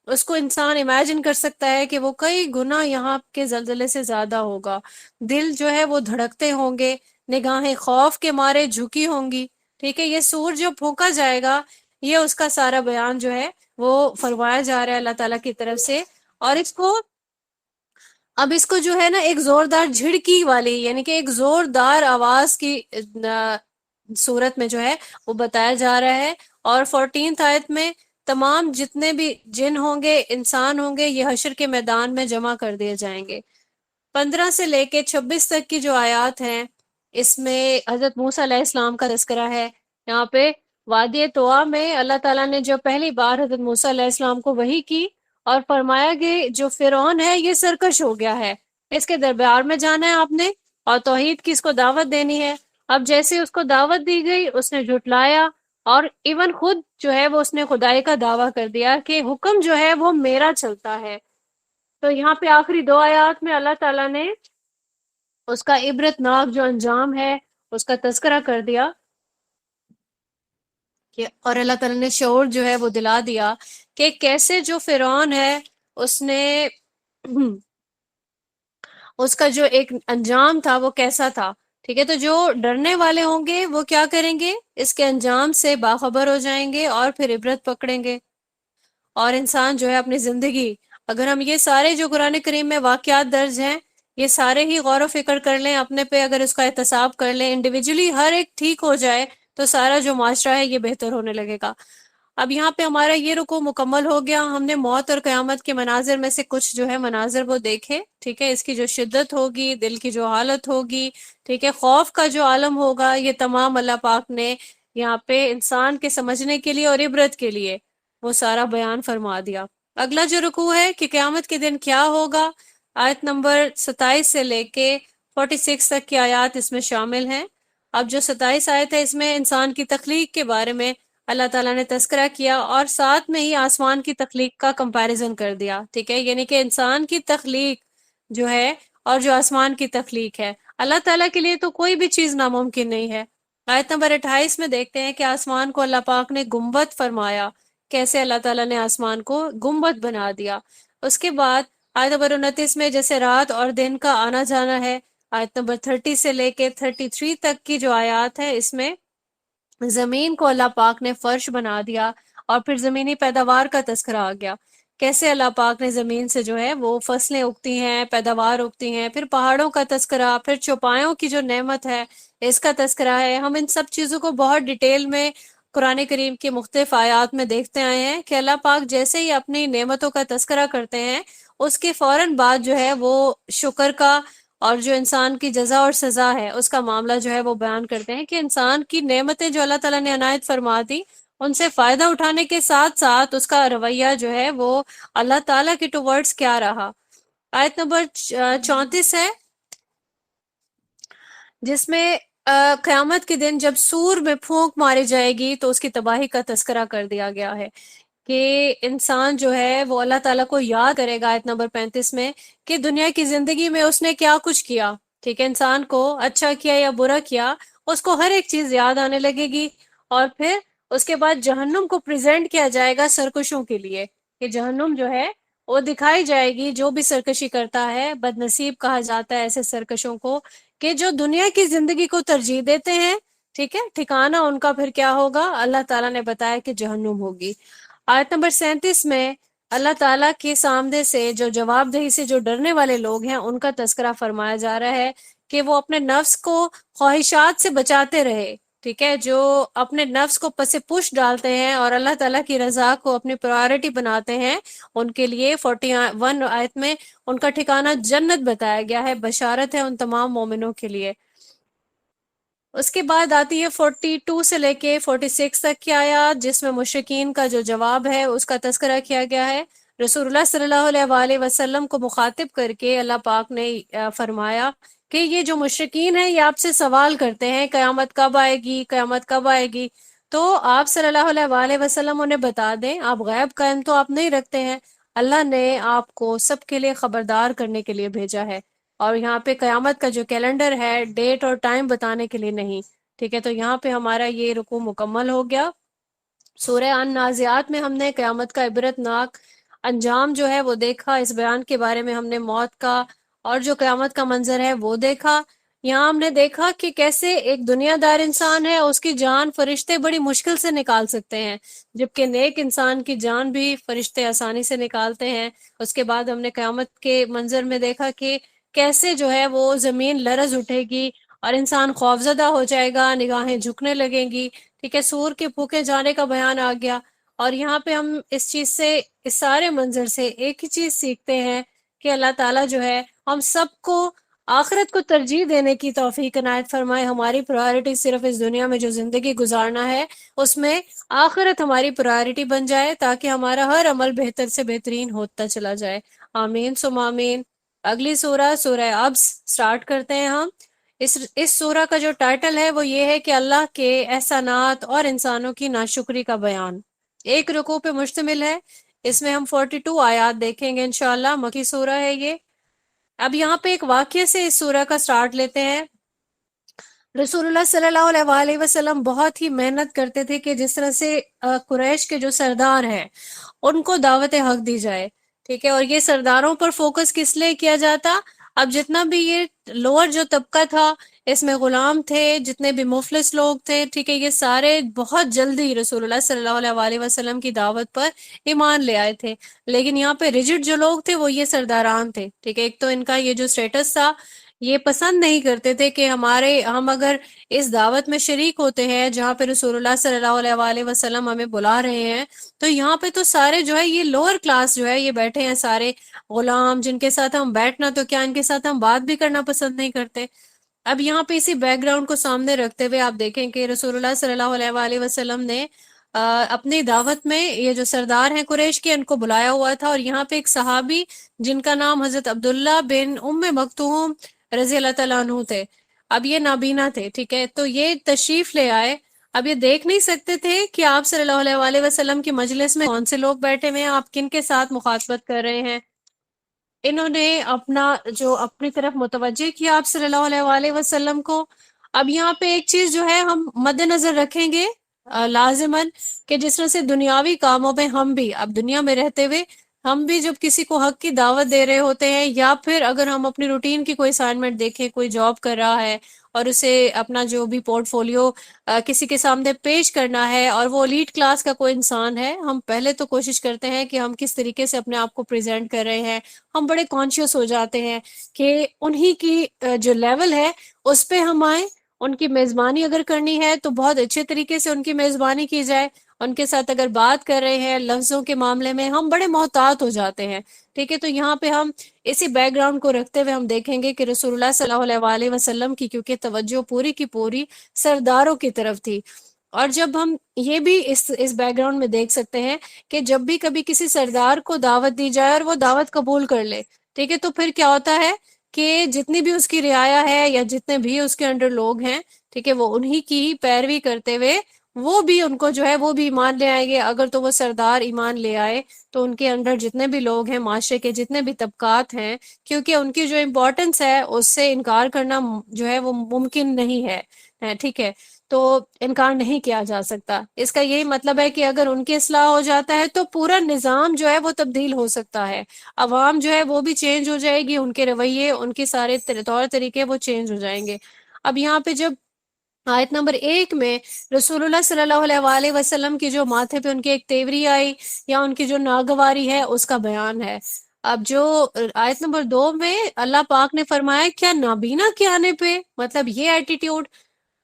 اس کو انسان امیجن کر سکتا ہے کہ وہ کئی گنا یہاں کے زلزلے سے زیادہ ہوگا. دل جو ہے وہ دھڑکتے ہوں گے، نگاہیں خوف کے مارے جھکی ہوں گی. ٹھیک ہے، یہ سور جو پھونکا جائے گا یہ اس کا سارا بیان جو ہے وہ فرمایا جا رہا ہے اللہ تعالیٰ کی طرف سے. اور اب اس کو جو ہے نا ایک زوردار جھڑکی والی یعنی کہ ایک زوردار آواز کی صورت میں جو ہے وہ بتایا جا رہا ہے. اور 14 آیت میں تمام جتنے بھی جن ہوں گے انسان ہوں گے یہ حشر کے میدان میں جمع کر دیے جائیں گے. 15 سے لے کے 26 تک کی جو آیات ہیں اس میں حضرت موسیٰ علیہ السلام کا تذکرہ ہے. یہاں پہ وادی طوا میں اللہ تعالیٰ نے جب پہلی بار حضرت موسیٰ علیہ السلام کو وحی کی اور فرمایا کہ جو فرعون ہے یہ سرکش ہو گیا ہے، اس کے دربار میں جانا ہے آپ نے اور توحید کی اس کو دعوت دینی ہے. اب جیسے اس کو دعوت دی گئی اس نے جھٹلایا اور ایون خود جو ہے وہ اس نے خدائی کا دعویٰ کر دیا کہ حکم جو ہے وہ میرا چلتا ہے. تو یہاں پہ آخری 2 آیات میں اللہ تعالیٰ نے اس کا عبرت ناک جو انجام ہے اس کا تذکرہ کر دیا اور اللہ تعالیٰ نے شعور جو ہے وہ دلا دیا کہ کیسے جو فرعون ہے اس نے اس کا جو ایک انجام تھا وہ کیسا تھا. ٹھیک ہے، تو جو ڈرنے والے ہوں گے وہ کیا کریں گے، اس کے انجام سے باخبر ہو جائیں گے اور پھر عبرت پکڑیں گے. اور انسان جو ہے اپنی زندگی، اگر ہم یہ سارے جو قرآن کریم میں واقعات درج ہیں یہ سارے ہی غور و فکر کر لیں اپنے پہ، اگر اس کا احتساب کر لیں انڈیویجولی ہر ایک ٹھیک ہو جائے تو سارا جو معاشرہ ہے یہ بہتر ہونے لگے گا. اب یہاں پہ ہمارا یہ رکوع مکمل ہو گیا. ہم نے موت اور قیامت کے مناظر میں سے کچھ جو ہے مناظر وہ دیکھے. ٹھیک ہے، اس کی جو شدت ہوگی، دل کی جو حالت ہوگی، ٹھیک ہے، خوف کا جو عالم ہوگا، یہ تمام اللہ پاک نے یہاں پہ انسان کے سمجھنے کے لیے اور عبرت کے لیے وہ سارا بیان فرما دیا. اگلا جو رکوع ہے کہ قیامت کے دن کیا ہوگا، آیت نمبر 27 سے لے کے 46 تک کی آیات اس میں شامل ہیں. اب جو 27 آیت ہے اس میں انسان کی تخلیق کے بارے میں اللہ تعالیٰ نے تذکرہ کیا اور ساتھ میں ہی آسمان کی تخلیق کا کمپیریزن کر دیا. ٹھیک ہے، یعنی کہ انسان کی تخلیق جو ہے اور جو آسمان کی تخلیق ہے، اللہ تعالیٰ کے لیے تو کوئی بھی چیز ناممکن نہیں ہے. آیت نمبر 28 میں دیکھتے ہیں کہ آسمان کو اللہ پاک نے گنبد فرمایا، کیسے اللہ تعالیٰ نے آسمان کو گنبد بنا دیا۔ اس کے بعد آیت نمبر 29 میں جیسے رات اور دن کا آنا جانا ہے، آیت نمبر 30 سے لے کے 33 تک کی جو آیات ہے، اس میں زمین کو اللہ پاک نے فرش بنا دیا، اور پھر زمینی پیداوار کا تذکرہ آ گیا، کیسے اللہ پاک نے زمین سے جو ہے وہ فصلیں اگتی ہیں، پیداوار اگتی ہیں، پھر پہاڑوں کا تذکرہ، پھر چوپایوں کی جو نعمت ہے اس کا تذکرہ ہے۔ ہم ان سب چیزوں کو بہت ڈیٹیل میں قرآن کریم کی مختلف آیات میں دیکھتے آئے ہیں کہ اللہ پاک جیسے ہی اپنی نعمتوں کا تذکرہ کرتے ہیں، اس کے فوراً بعد جو ہے وہ شکر کا اور جو انسان کی جزا اور سزا ہے اس کا معاملہ جو ہے وہ بیان کرتے ہیں کہ انسان کی نعمتیں جو اللہ تعالیٰ نے عنایت فرما دی، ان سے فائدہ اٹھانے کے ساتھ ساتھ اس کا رویہ جو ہے وہ اللہ تعالیٰ کے ٹوورڈز کیا رہا۔ آیت نمبر 34 ہے، جس میں قیامت کے دن جب سور میں پھونک ماری جائے گی تو اس کی تباہی کا تذکرہ کر دیا گیا ہے کہ انسان جو ہے وہ اللہ تعالیٰ کو یاد کرے گا، آیت نمبر 35 میں، کہ دنیا کی زندگی میں اس نے کیا کچھ کیا، ٹھیک ہے، انسان کو اچھا کیا یا برا کیا، اس کو ہر ایک چیز یاد آنے لگے گی۔ اور پھر اس کے بعد جہنم کو پریزنٹ کیا جائے گا سرکشوں کے لیے، کہ جہنم جو ہے وہ دکھائی جائے گی، جو بھی سرکشی کرتا ہے بد نصیب کہا جاتا ہے ایسے سرکشوں کو، کہ جو دنیا کی زندگی کو ترجیح دیتے ہیں، ٹھیک ہے، ٹھکانہ ان کا پھر کیا ہوگا، اللہ تعالیٰ نے بتایا کہ جہنم ہوگی۔ آیت نمبر 37 میں اللہ تعالیٰ کے سامنے سے جو جواب دہی سے جو ڈرنے والے لوگ ہیں ان کا تذکرہ فرمایا جا رہا ہے کہ وہ اپنے نفس کو خواہشات سے بچاتے رہے، ٹھیک ہے، جو اپنے نفس کو پس پش ڈالتے ہیں اور اللہ تعالیٰ کی رضا کو اپنی پرائورٹی بناتے ہیں، ان کے لیے 41 آیت میں ان کا ٹھکانہ جنت بتایا گیا ہے، بشارت ہے ان تمام مومنوں کے لیے۔ اس کے بعد آتی ہے 42 سے لے کے 46 تک کی آیات، جس میں مشرکین کا جو جواب ہے اس کا تذکرہ کیا گیا ہے۔ رسول اللہ صلی اللہ علیہ وآلہ وسلم کو مخاطب کر کے اللہ پاک نے فرمایا کہ یہ جو مشرکین ہیں یہ آپ سے سوال کرتے ہیں قیامت کب آئے گی، قیامت کب آئے گی، تو آپ صلی اللہ علیہ وآلہ وسلم انہیں بتا دیں، آپ غیب کا علم تو آپ نہیں رکھتے ہیں، اللہ نے آپ کو سب کے لیے خبردار کرنے کے لیے بھیجا ہے، اور یہاں پہ قیامت کا جو کیلنڈر ہے ڈیٹ اور ٹائم بتانے کے لیے نہیں، ٹھیک ہے۔ تو یہاں پہ ہمارا یہ رکوع مکمل ہو گیا۔ سورہ النازعات میں ہم نے قیامت کا عبرت ناک انجام جو ہے وہ دیکھا، اس بیان کے بارے میں ہم نے موت کا اور جو قیامت کا منظر ہے وہ دیکھا۔ یہاں ہم نے دیکھا کہ کیسے ایک دنیا دار انسان ہے، اس کی جان فرشتے بڑی مشکل سے نکال سکتے ہیں، جبکہ نیک انسان کی جان بھی فرشتے آسانی سے نکالتے ہیں۔ اس کے بعد ہم نے قیامت کے منظر میں دیکھا کہ کیسے جو ہے وہ زمین لرز اٹھے گی اور انسان خوفزدہ ہو جائے گا، نگاہیں جھکنے لگیں گی، ٹھیک ہے، سور کے پھونکے جانے کا بیان آ گیا۔ اور یہاں پہ ہم اس چیز سے، اس سارے منظر سے ایک ہی چیز سیکھتے ہیں کہ اللہ تعالیٰ جو ہے ہم سب کو آخرت کو ترجیح دینے کی توفیق عنایت فرمائے، ہماری پرائورٹی صرف اس دنیا میں جو زندگی گزارنا ہے اس میں آخرت ہماری پرائورٹی بن جائے، تاکہ ہمارا ہر عمل بہتر سے بہترین ہوتا چلا جائے۔ آمین ثم آمین۔ اگلی سورہ، سورہ ابس سٹارٹ کرتے ہیں ہم۔ اس سورہ کا جو ٹائٹل ہے وہ یہ ہے کہ اللہ کے احسانات اور انسانوں کی ناشکری کا بیان، ایک رکوع پہ مشتمل ہے۔ اس میں ہم 42 آیات دیکھیں گے انشاءاللہ، مکی سورہ ہے یہ۔ اب یہاں پہ ایک واقعے سے اس سورہ کا سٹارٹ لیتے ہیں۔ رسول اللہ صلی اللہ علیہ وآلہ وسلم بہت ہی محنت کرتے تھے کہ جس طرح سے قریش کے جو سردار ہیں ان کو دعوت حق دی جائے، ٹھیک ہے، اور یہ سرداروں پر فوکس کس لیے کیا جاتا، اب جتنا بھی یہ لوور جو طبقہ تھا، اس میں غلام تھے، جتنے بھی مفلس لوگ تھے، ٹھیک ہے، یہ سارے بہت جلدی رسول اللہ صلی اللہ علیہ وآلہ وسلم کی دعوت پر ایمان لے آئے تھے، لیکن یہاں پہ ریجڈ جو لوگ تھے وہ یہ سرداران تھے، ٹھیک ہے۔ ایک تو ان کا یہ جو سٹیٹس تھا، یہ پسند نہیں کرتے تھے کہ ہم اگر اس دعوت میں شریک ہوتے ہیں جہاں پہ رسول اللہ صلی اللہ علیہ وآلہ وسلم ہمیں بلا رہے ہیں، تو یہاں پہ تو سارے جو ہے یہ لوور کلاس جو ہے یہ بیٹھے ہیں، سارے غلام جن کے ساتھ ہم بیٹھنا تو کیا ان کے ساتھ ہم بات بھی کرنا پسند نہیں کرتے۔ اب یہاں پہ اسی بیک گراؤنڈ کو سامنے رکھتے ہوئے آپ دیکھیں کہ رسول اللہ صلی اللہ علیہ وآلہ وسلم نے اپنی دعوت میں یہ جو سردار ہیں قریش کے ان کو بلایا ہوا تھا، اور یہاں پہ ایک صحابی جن کا نام حضرت عبداللہ بن ام مکتوم رضی اللہ تعالیٰ عنہ تھے، اب یہ نابینا تھے، ٹھیک ہے، تو یہ تشریف لے آئے۔ اب یہ دیکھ نہیں سکتے تھے کہ آپ صلی اللہ علیہ وآلہ وسلم کی مجلس میں کون سے لوگ بیٹھے ہوئے ہیں، آپ کن کے ساتھ مخاطبت کر رہے ہیں۔ انہوں نے اپنا جو اپنی طرف متوجہ کیا آپ صلی اللہ علیہ وآلہ وسلم کو، اب یہاں پہ ایک چیز جو ہے ہم مد نظر رکھیں گے لازماً، کہ جس طرح سے دنیاوی کاموں پہ ہم بھی اب دنیا میں رہتے ہوئے ہم بھی جب کسی کو حق کی دعوت دے رہے ہوتے ہیں، یا پھر اگر ہم اپنی روٹین کی کوئی اسائنمنٹ دیکھیں، کوئی جاب کر رہا ہے اور اسے اپنا جو بھی پورٹ فولیو کسی کے سامنے پیش کرنا ہے، اور وہ ایلیٹ کلاس کا کوئی انسان ہے، ہم پہلے تو کوشش کرتے ہیں کہ ہم کس طریقے سے اپنے آپ کو پریزنٹ کر رہے ہیں. ہم بڑے کانشیس ہو جاتے ہیں کہ انہی کی جو لیول ہے اس پہ ہم آئیں. ان کی میزبانی اگر کرنی ہے تو بہت اچھے طریقے سے ان کی میزبانی کی جائے. ان کے ساتھ اگر بات کر رہے ہیں لفظوں کے معاملے میں ہم بڑے محتاط ہو جاتے ہیں. ٹھیک ہے، تو یہاں پہ ہم اسی بیک گراؤنڈ کو رکھتے ہوئے ہم دیکھیں گے کہ رسول اللہ صلی اللہ علیہ وسلم کی کیونکہ توجہ پوری کی پوری سرداروں کی طرف تھی. اور جب ہم یہ بھی اس بیک گراؤنڈ میں دیکھ سکتے ہیں کہ جب بھی کبھی کسی سردار کو دعوت دی جائے اور وہ دعوت قبول کر لے، ٹھیک ہے، تو پھر کیا ہوتا ہے کہ جتنی بھی اس کی رعایا ہے یا جتنے بھی اس کے انڈر لوگ ہیں، ٹھیک ہے، وہ انہی کی ہی پیروی کرتے ہوئے وہ بھی ان کو جو ہے وہ بھی ایمان لے آئیں گے. اگر تو وہ سردار ایمان لے آئے تو ان کے اندر جتنے بھی لوگ ہیں، معاشرے کے جتنے بھی طبقات ہیں، کیونکہ ان کی جو امپورٹنس ہے اس سے انکار کرنا جو ہے وہ ممکن نہیں ہے. ٹھیک ہے، تو انکار نہیں کیا جا سکتا. اس کا یہی مطلب ہے کہ اگر ان کی اصلاح ہو جاتا ہے تو پورا نظام جو ہے وہ تبدیل ہو سکتا ہے. عوام جو ہے وہ بھی چینج ہو جائے گی، ان کے رویے، ان کے سارے طور طریقے وہ چینج ہو جائیں گے. اب یہاں پہ جب آیت نمبر 1 میں رسول اللہ صلی اللہ علیہ وسلم کی جو ماتھے پہ ان کی ایک تیوری آئی یا ان کی جو ناگواری ہے اس کا بیان ہے. اب جو آیت نمبر 2 میں اللہ پاک نے فرمایا کیا نابینا کے آنے پہ، مطلب یہ ایٹیٹیوڈ.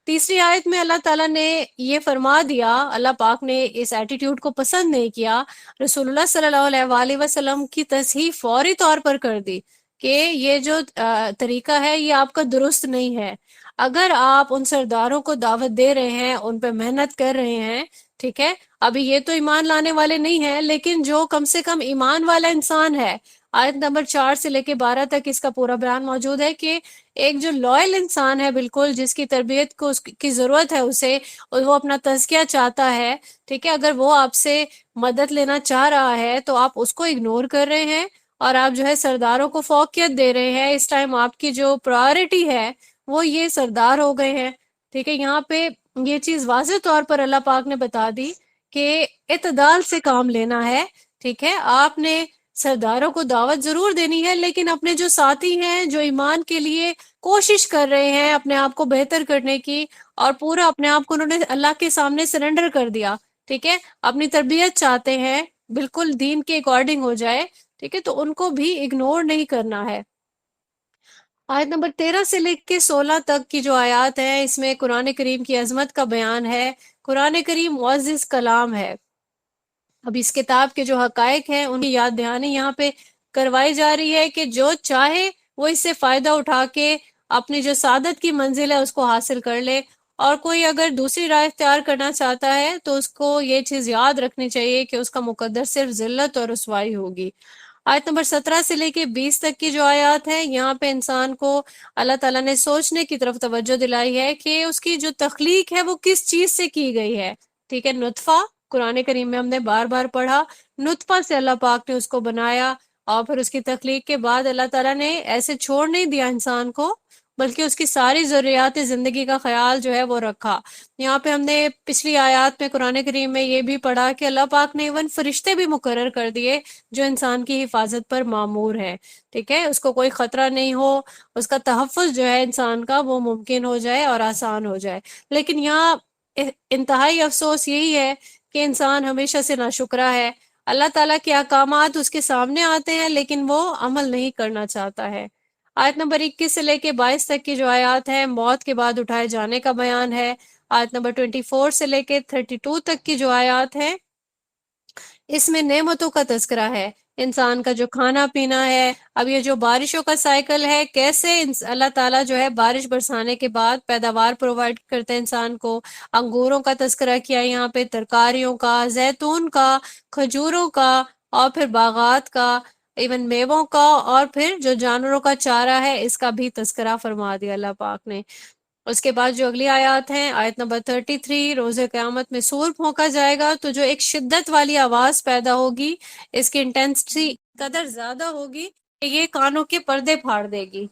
تیسری آیت میں اللہ تعالیٰ نے یہ فرما دیا، اللہ پاک نے اس ایٹیٹیوڈ کو پسند نہیں کیا، رسول اللہ صلی اللہ علیہ وسلم کی تصحیح فوری طور پر کر دی کہ یہ جو طریقہ ہے یہ آپ کا درست نہیں ہے. اگر آپ ان سرداروں کو دعوت دے رہے ہیں، ان پہ محنت کر رہے ہیں، ٹھیک ہے، ابھی یہ تو ایمان لانے والے نہیں ہیں، لیکن جو کم سے کم ایمان والا انسان ہے، آیت نمبر 4 سے لے کے 12 تک اس کا پورا بیان موجود ہے کہ ایک جو لائل انسان ہے، بالکل جس کی تربیت کو اس کی ضرورت ہے اسے، اور وہ اپنا تزکیہ چاہتا ہے، ٹھیک ہے، اگر وہ آپ سے مدد لینا چاہ رہا ہے تو آپ اس کو اگنور کر رہے ہیں اور آپ جو ہے سرداروں کو فوقیت دے رہے ہیں. اس ٹائم آپ کی جو پرائورٹی ہے وہ یہ سردار ہو گئے ہیں. ٹھیک ہے، یہاں پہ یہ چیز واضح طور پر اللہ پاک نے بتا دی کہ اعتدال سے کام لینا ہے. ٹھیک ہے، آپ نے سرداروں کو دعوت ضرور دینی ہے، لیکن اپنے جو ساتھی ہیں جو ایمان کے لیے کوشش کر رہے ہیں اپنے آپ کو بہتر کرنے کی، اور پورا اپنے آپ کو انہوں نے اللہ کے سامنے سرنڈر کر دیا، ٹھیک ہے، اپنی تربیت چاہتے ہیں بالکل دین کے اکارڈنگ ہو جائے، ٹھیک ہے، تو ان کو بھی اگنور نہیں کرنا ہے. آیت نمبر 13 سے لے کے 16 تک کی جو آیات ہیں اس میں قرآن کریم کی عظمت کا بیان ہے. قرآن کریم معزز کلام ہے. اب اس کتاب کے جو حقائق ہیں ان کی یاد دہانی یہاں پہ کروائی جا رہی ہے کہ جو چاہے وہ اس سے فائدہ اٹھا کے اپنی جو سعادت کی منزل ہے اس کو حاصل کر لے، اور کوئی اگر دوسری راہ اختیار کرنا چاہتا ہے تو اس کو یہ چیز یاد رکھنی چاہیے کہ اس کا مقدر صرف ذلت اور رسوائی ہوگی. آیت نمبر 17 سے لے کے 20 تک کی جو آیات ہیں یہاں پہ انسان کو اللہ تعالیٰ نے سوچنے کی طرف توجہ دلائی ہے کہ اس کی جو تخلیق ہے وہ کس چیز سے کی گئی ہے. ٹھیک ہے، نطفہ، قرآن کریم میں ہم نے بار بار پڑھا، نطفہ سے اللہ پاک نے اس کو بنایا، اور پھر اس کی تخلیق کے بعد اللہ تعالیٰ نے ایسے چھوڑ نہیں دیا انسان کو، بلکہ اس کی ساری ضروریات زندگی کا خیال جو ہے وہ رکھا. یہاں پہ ہم نے پچھلی آیات میں قرآن کریم میں یہ بھی پڑھا کہ اللہ پاک نے ایون فرشتے بھی مقرر کر دیے جو انسان کی حفاظت پر مامور ہے. ٹھیک ہے، اس کو کوئی خطرہ نہیں ہو، اس کا تحفظ جو ہے انسان کا وہ ممکن ہو جائے اور آسان ہو جائے. لیکن یہاں انتہائی افسوس یہی ہے کہ انسان ہمیشہ سے ناشکرا ہے. اللہ تعالیٰ کے احکامات اس کے سامنے آتے ہیں لیکن وہ عمل نہیں کرنا چاہتا ہے. آیت نمبر 21 سے لے کے 22 تک کی جو آیات ہیں موت کے بعد اٹھائے جانے کا بیان ہے. آیت نمبر 24 سے لے کے 32 تک کی جو آیات ہیں اس میں نعمتوں کا تذکرہ ہے، انسان کا جو کھانا پینا ہے. اب یہ جو بارشوں کا سائیکل ہے، کیسے اللہ تعالیٰ جو ہے بارش برسانے کے بعد پیداوار پرووائڈ کرتے ہیں انسان کو. انگوروں کا تذکرہ کیا یہاں پہ، ترکاریوں کا، زیتون کا، کھجوروں کا، اور پھر باغات کا، ایون میووں کا، اور پھر جو جانوروں کا چارہ ہے اس کا بھی تذکرہ فرما دیا اللہ پاک نے. اس کے بعد جو اگلی آیات ہیں، آیت نمبر 33، روز قیامت میں سور پھونکا جائے گا تو جو ایک شدت والی آواز پیدا ہوگی، اس کی انٹینسٹی قدر زیادہ ہوگی کہ یہ کانوں کے پردے پھاڑ دے گی.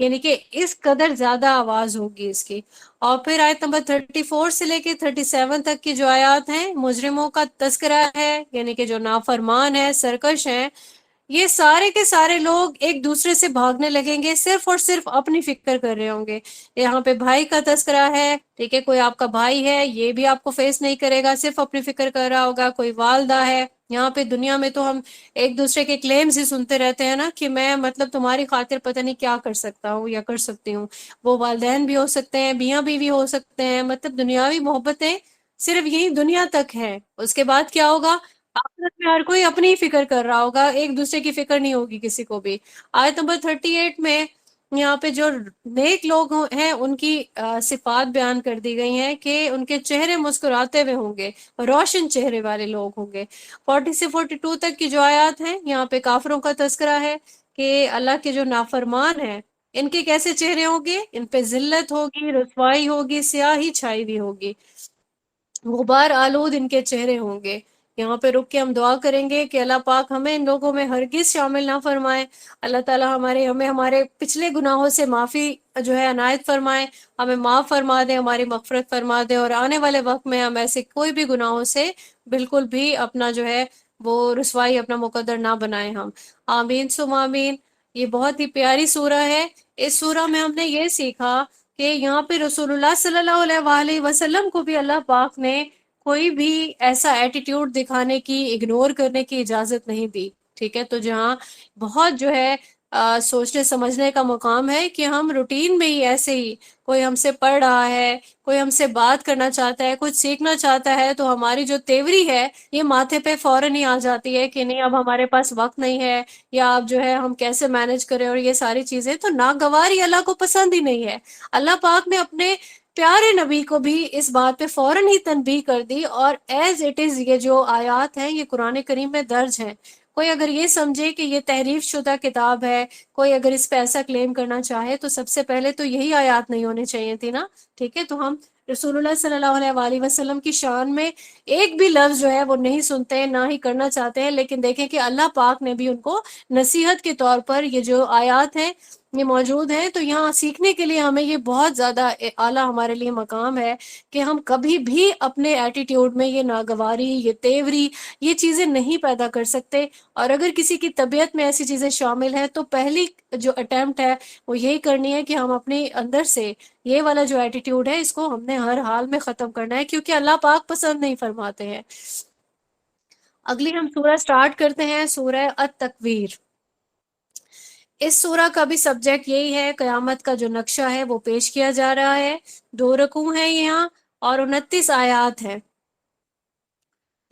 یعنی کہ اس قدر زیادہ آواز ہوگی اس کی. اور پھر آیت نمبر 34 سے لے کے 37 تک کی جو آیات ہیں مجرموں کا تذکرہ ہے، یعنی کہ جو نافرمان ہے، سرکش ہیں، یہ سارے کے سارے لوگ ایک دوسرے سے بھاگنے لگیں گے، صرف اور صرف اپنی فکر کر رہے ہوں گے. یہاں پہ بھائی کا تذکرہ ہے، ٹھیک ہے، کوئی آپ کا بھائی ہے یہ بھی آپ کو فیس نہیں کرے گا، صرف اپنی فکر کر رہا ہوگا. کوئی والدہ ہے، یہاں پہ دنیا میں تو ہم ایک دوسرے کے کلیمز ہی سنتے رہتے ہیں نا کہ میں مطلب تمہاری خاطر پتہ نہیں کیا کر سکتا ہوں یا کر سکتی ہوں. وہ والدین بھی ہو سکتے ہیں، میاں بیوی ہو سکتے ہیں، مطلب دنیاوی محبتیں صرف یہی دنیا تک ہیں. اس کے بعد کیا ہوگا؟ آخرت میں ہر کوئی اپنی ہی فکر کر رہا ہوگا، ایک دوسرے کی فکر نہیں ہوگی کسی کو بھی. آیت نمبر 38 میں یہاں پہ جو نیک لوگ ہیں ان کی صفات بیان کر دی گئی ہیں کہ ان کے چہرے مسکراتے ہوئے ہوں گے، روشن چہرے والے لوگ ہوں گے. 40 سے 42 تک کی جو آیات ہیں یہاں پہ کافروں کا تذکرہ ہے کہ اللہ کے جو نافرمان ہیں ان کے کیسے چہرے ہوں گے، ان پہ ذلت ہوگی، رسوائی ہوگی، سیاہی چھائی ہوئی ہوگی، غبار آلود ان کے چہرے ہوں گے. یہاں پہ رک کے ہم دعا کریں گے کہ اللہ پاک ہمیں ان لوگوں میں ہرگز شامل نہ فرمائے. اللہ تعالی ہمیں ہمارے پچھلے گناہوں سے معافی جو ہے عنایت فرمائے، ہمیں معاف فرما دے، ہماری مغفرت فرما دے، اور آنے والے وقت میں ہم ایسے کوئی بھی گناہوں سے بالکل بھی اپنا جو ہے وہ رسوائی اپنا مقدر نہ بنائیں ہم. آمین ثم آمین. یہ بہت ہی پیاری سورہ ہے. اس سورہ میں ہم نے یہ سیکھا کہ یہاں پہ رسول اللہ صلی اللہ علیہ وآلہ وسلم کو بھی اللہ پاک نے کوئی بھی ایسا ایٹیٹیوڈ دکھانے کی، اگنور کرنے کی اجازت نہیں دی. ٹھیک ہے، تو جہاں بہت جو ہے سوچنے سمجھنے کا مقام ہے کہ ہم روٹین میں ہی ایسے ہی کوئی ہم سے پڑھ رہا ہے، کوئی ہم سے بات کرنا چاہتا ہے، کچھ سیکھنا چاہتا ہے، تو ہماری جو تیوری ہے یہ ماتھے پہ فوراً ہی آ جاتی ہے کہ نہیں اب ہمارے پاس وقت نہیں ہے، یا اب جو ہے ہم کیسے مینج کریں، اور یہ ساری چیزیں تو ناگواری اللہ کو پسند ہی نہیں ہے. اللہ پاک نے اپنے پیارے نبی کو بھی اس بات پہ فوراً ہی تنبیہ کر دی، اور ایز اٹ از یہ جو آیات ہیں یہ قرآن کریم میں درج ہیں. کوئی اگر یہ سمجھے کہ یہ تحریف شدہ کتاب ہے، کوئی اگر اس پہ ایسا کلیم کرنا چاہے، تو سب سے پہلے تو یہی آیات نہیں ہونی چاہیے تھی نا. ٹھیک ہے، تو ہم رسول اللہ صلی اللہ علیہ وآلہ وسلم کی شان میں ایک بھی لفظ جو ہے وہ نہیں سنتے ہیں، نہ ہی کرنا چاہتے ہیں. لیکن دیکھیں کہ اللہ پاک نے بھی ان کو نصیحت کے طور پر یہ جو آیات ہیں یہ موجود ہیں. تو یہاں سیکھنے کے لیے ہمیں یہ بہت زیادہ اعلیٰ ہمارے لیے مقام ہے کہ ہم کبھی بھی اپنے ایٹیٹیوڈ میں یہ ناگواری، یہ تیوری، یہ چیزیں نہیں پیدا کر سکتے. اور اگر کسی کی طبیعت میں ایسی چیزیں شامل ہیں تو پہلی جو اٹیمپٹ ہے وہ یہی کرنی ہے کہ ہم اپنے اندر سے یہ والا جو ایٹیٹیوڈ ہے اس کو ہم نے ہر حال میں ختم کرنا ہے، کیونکہ اللہ پاک پسند نہیں فرماتے ہیں. اگلی ہم سورہ سٹارٹ کرتے ہیں، سورہ التکویر. اس سورہ کا بھی سبجیکٹ یہی ہے، قیامت کا جو نقشہ ہے وہ پیش کیا جا رہا ہے. 2 رکوع ہیں یہاں اور 29 آیات ہیں.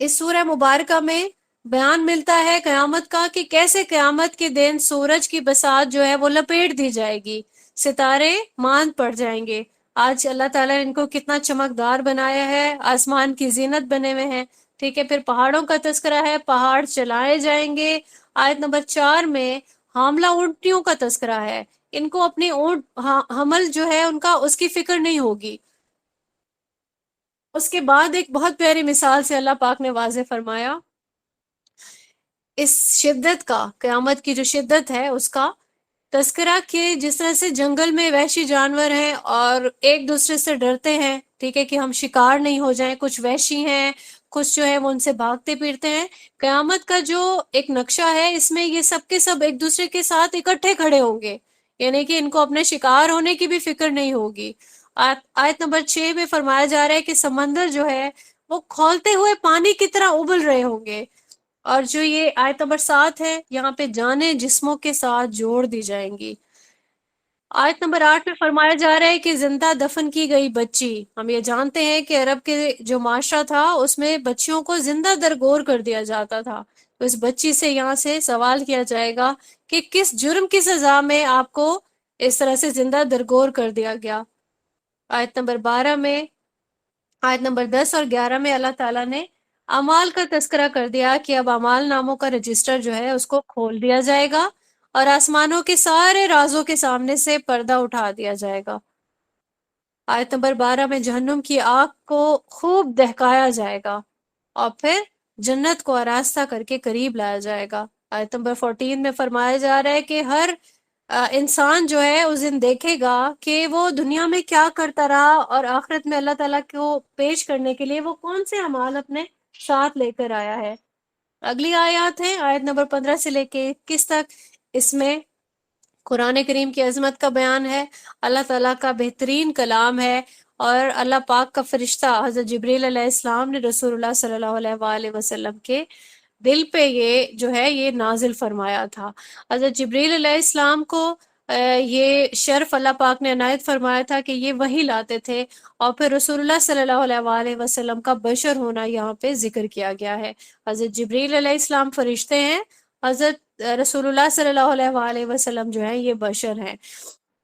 اس سورہ مبارکہ میں بیان ملتا ہے قیامت کا کہ کیسے قیامت کے دن سورج کی بساط جو ہے وہ لپیٹ دی جائے گی، ستارے ماند پڑ جائیں گے. آج اللہ تعالیٰ نے ان کو کتنا چمکدار بنایا ہے، آسمان کی زینت بنے ہوئے ہیں. ٹھیک ہے، پھر پہاڑوں کا تذکرہ ہے، پہاڑ چلائے جائیں گے. آیت نمبر 4 میں حاملہ اونٹنیوں کا تذکرہ ہے. ان کو اپنی اونٹ حمل جو ہے ان کا اس کی فکر نہیں ہوگی. اس کے بعد ایک بہت پیاری مثال سے اللہ پاک نے واضح فرمایا اس شدت کا، قیامت کی جو شدت ہے اس کا تذکرہ، کہ جس طرح سے جنگل میں وحشی جانور ہیں اور ایک دوسرے سے ڈرتے ہیں، ٹھیک ہے، کہ ہم شکار نہیں ہو جائیں. کچھ وحشی ہیں، کچھ جو ہے وہ ان سے بھاگتے پھرتے ہیں. قیامت کا جو ایک نقشہ ہے اس میں یہ سب کے سب ایک دوسرے کے ساتھ اکٹھے کھڑے ہوں گے، یعنی کہ ان کو اپنے شکار ہونے کی بھی فکر نہیں ہوگی. آیت نمبر 6 میں فرمایا جا رہا ہے کہ سمندر جو ہے وہ کھولتے ہوئے پانی کی طرح ابل رہے ہوں گے. اور جو یہ آیت نمبر 7 ہے یہاں پہ جانیں جسموں کے ساتھ جوڑ دی جائیں گی. آیت نمبر 8 میں فرمایا جا رہا ہے کہ زندہ دفن کی گئی بچی، ہم یہ جانتے ہیں کہ عرب کے جو معاشرہ تھا اس میں بچیوں کو زندہ درگور کر دیا جاتا تھا. تو اس بچی سے یہاں سے سوال کیا جائے گا کہ کس جرم کی سزا میں آپ کو اس طرح سے زندہ درگور کر دیا گیا. آیت نمبر 12 میں، آیت نمبر 10 اور 11 میں اللہ تعالیٰ نے اعمال کا تذکرہ کر دیا کہ اب اعمال ناموں کا رجسٹر جو ہے اس کو کھول دیا جائے گا اور آسمانوں کے سارے رازوں کے سامنے سے پردہ اٹھا دیا جائے گا. آیت نمبر 12 میں جہنم کی آگ کو خوب دہکایا جائے گا اور پھر جنت کو آراستہ کر کے قریب لایا جائے گا. آیت نمبر 14 میں فرمایا جا رہا ہے کہ ہر انسان جو ہے اس دن دیکھے گا کہ وہ دنیا میں کیا کرتا رہا اور آخرت میں اللہ تعالیٰ کو پیش کرنے کے لیے وہ کون سے اعمال اپنے ساتھ لے کر آیا ہے۔ اگلی آیات ہیں آیت نمبر 15 سے لے کے 21 تک، اس میں قرآن کریم کی عظمت کا بیان ہے، اللہ تعالیٰ کا بہترین کلام ہے، اور اللہ پاک کا فرشتہ حضرت جبریل علیہ السلام نے رسول اللہ صلی اللہ علیہ وآلہ وسلم کے دل پہ یہ جو ہے یہ نازل فرمایا تھا۔ حضرت جبریل علیہ السلام کو یہ شرف اللہ پاک نے عنایت فرمایا تھا کہ یہ وہی لاتے تھے، اور پھر رسول اللہ صلی اللہ علیہ وآلہ وسلم کا بشر ہونا یہاں پہ ذکر کیا گیا ہے۔ حضرت جبریل علیہ السلام فرشتے ہیں، حضرت رسول اللہ صلی اللہ علیہ وآلہ وسلم جو ہیں یہ بشر ہیں۔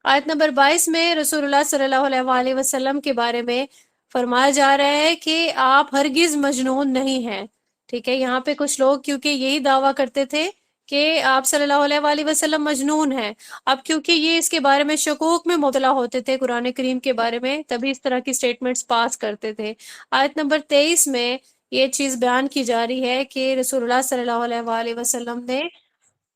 آیت نمبر 22 میں رسول اللہ صلی اللہ علیہ وآلہ وسلم کے بارے میں فرمایا جا رہا ہے کہ آپ ہرگز مجنون نہیں ہیں، ٹھیک ہے۔ یہاں پہ کچھ لوگ کیونکہ یہی دعویٰ کرتے تھے کہ آپ صلی اللہ علیہ وآلہ وسلم مجنون ہیں، اب کیونکہ یہ اس کے بارے میں شکوک میں مبتلا ہوتے تھے قرآن کریم کے بارے میں، تبھی اس طرح کی سٹیٹمنٹس پاس کرتے تھے۔ آیت نمبر 23 میں یہ چیز بیان کی جا رہی ہے کہ رسول اللہ صلی اللہ علیہ وآلہ وسلم نے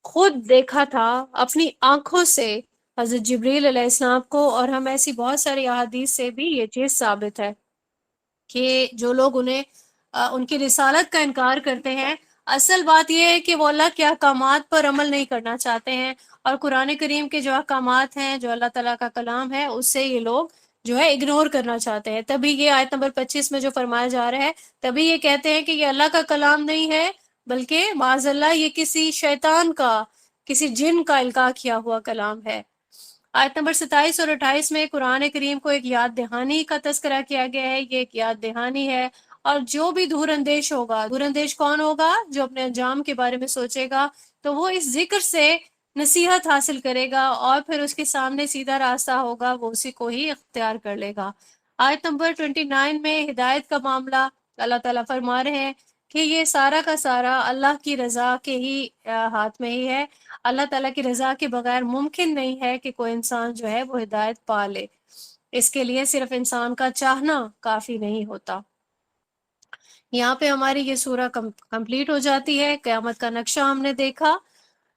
خود دیکھا تھا اپنی آنکھوں سے حضرت جبریل علیہ السلام کو، اور ہم ایسی بہت ساری احادیث سے بھی یہ چیز ثابت ہے کہ جو لوگ ان کی رسالت کا انکار کرتے ہیں، اصل بات یہ ہے کہ وہ اللہ کے احکامات پر عمل نہیں کرنا چاہتے ہیں، اور قرآن کریم کے جو احکامات ہیں، جو اللہ تعالیٰ کا کلام ہے، اس سے یہ لوگ جو ہے اگنور کرنا چاہتے ہیں۔ تبھی یہ آیت نمبر 25 میں جو فرمایا جا رہا ہے، تبھی یہ کہتے ہیں کہ یہ اللہ کا کلام نہیں ہے، بلکہ معاذ اللہ یہ کسی شیطان کا، کسی جن کا القاء کیا ہوا کلام ہے۔ آیت نمبر 27 اور 28 میں قرآن کریم کو ایک یاد دہانی کا تذکرہ کیا گیا ہے، یہ ایک یاد دہانی ہے، اور جو بھی دور اندیش ہوگا، دور اندیش کون ہوگا؟ جو اپنے انجام کے بارے میں سوچے گا، تو وہ اس ذکر سے نصیحت حاصل کرے گا، اور پھر اس کے سامنے سیدھا راستہ ہوگا، وہ اسی کو ہی اختیار کر لے گا۔ آیت نمبر 29 میں ہدایت کا معاملہ اللہ تعالیٰ فرما رہے ہیں کہ یہ سارا کا سارا اللہ کی رضا کے ہی ہاتھ میں ہی ہے، اللہ تعالیٰ کی رضا کے بغیر ممکن نہیں ہے کہ کوئی انسان جو ہے وہ ہدایت پا لے، اس کے لیے صرف انسان کا چاہنا کافی نہیں ہوتا۔ یہاں پہ ہماری یہ سورہ کمپلیٹ ہو جاتی ہے۔ قیامت کا نقشہ ہم نے دیکھا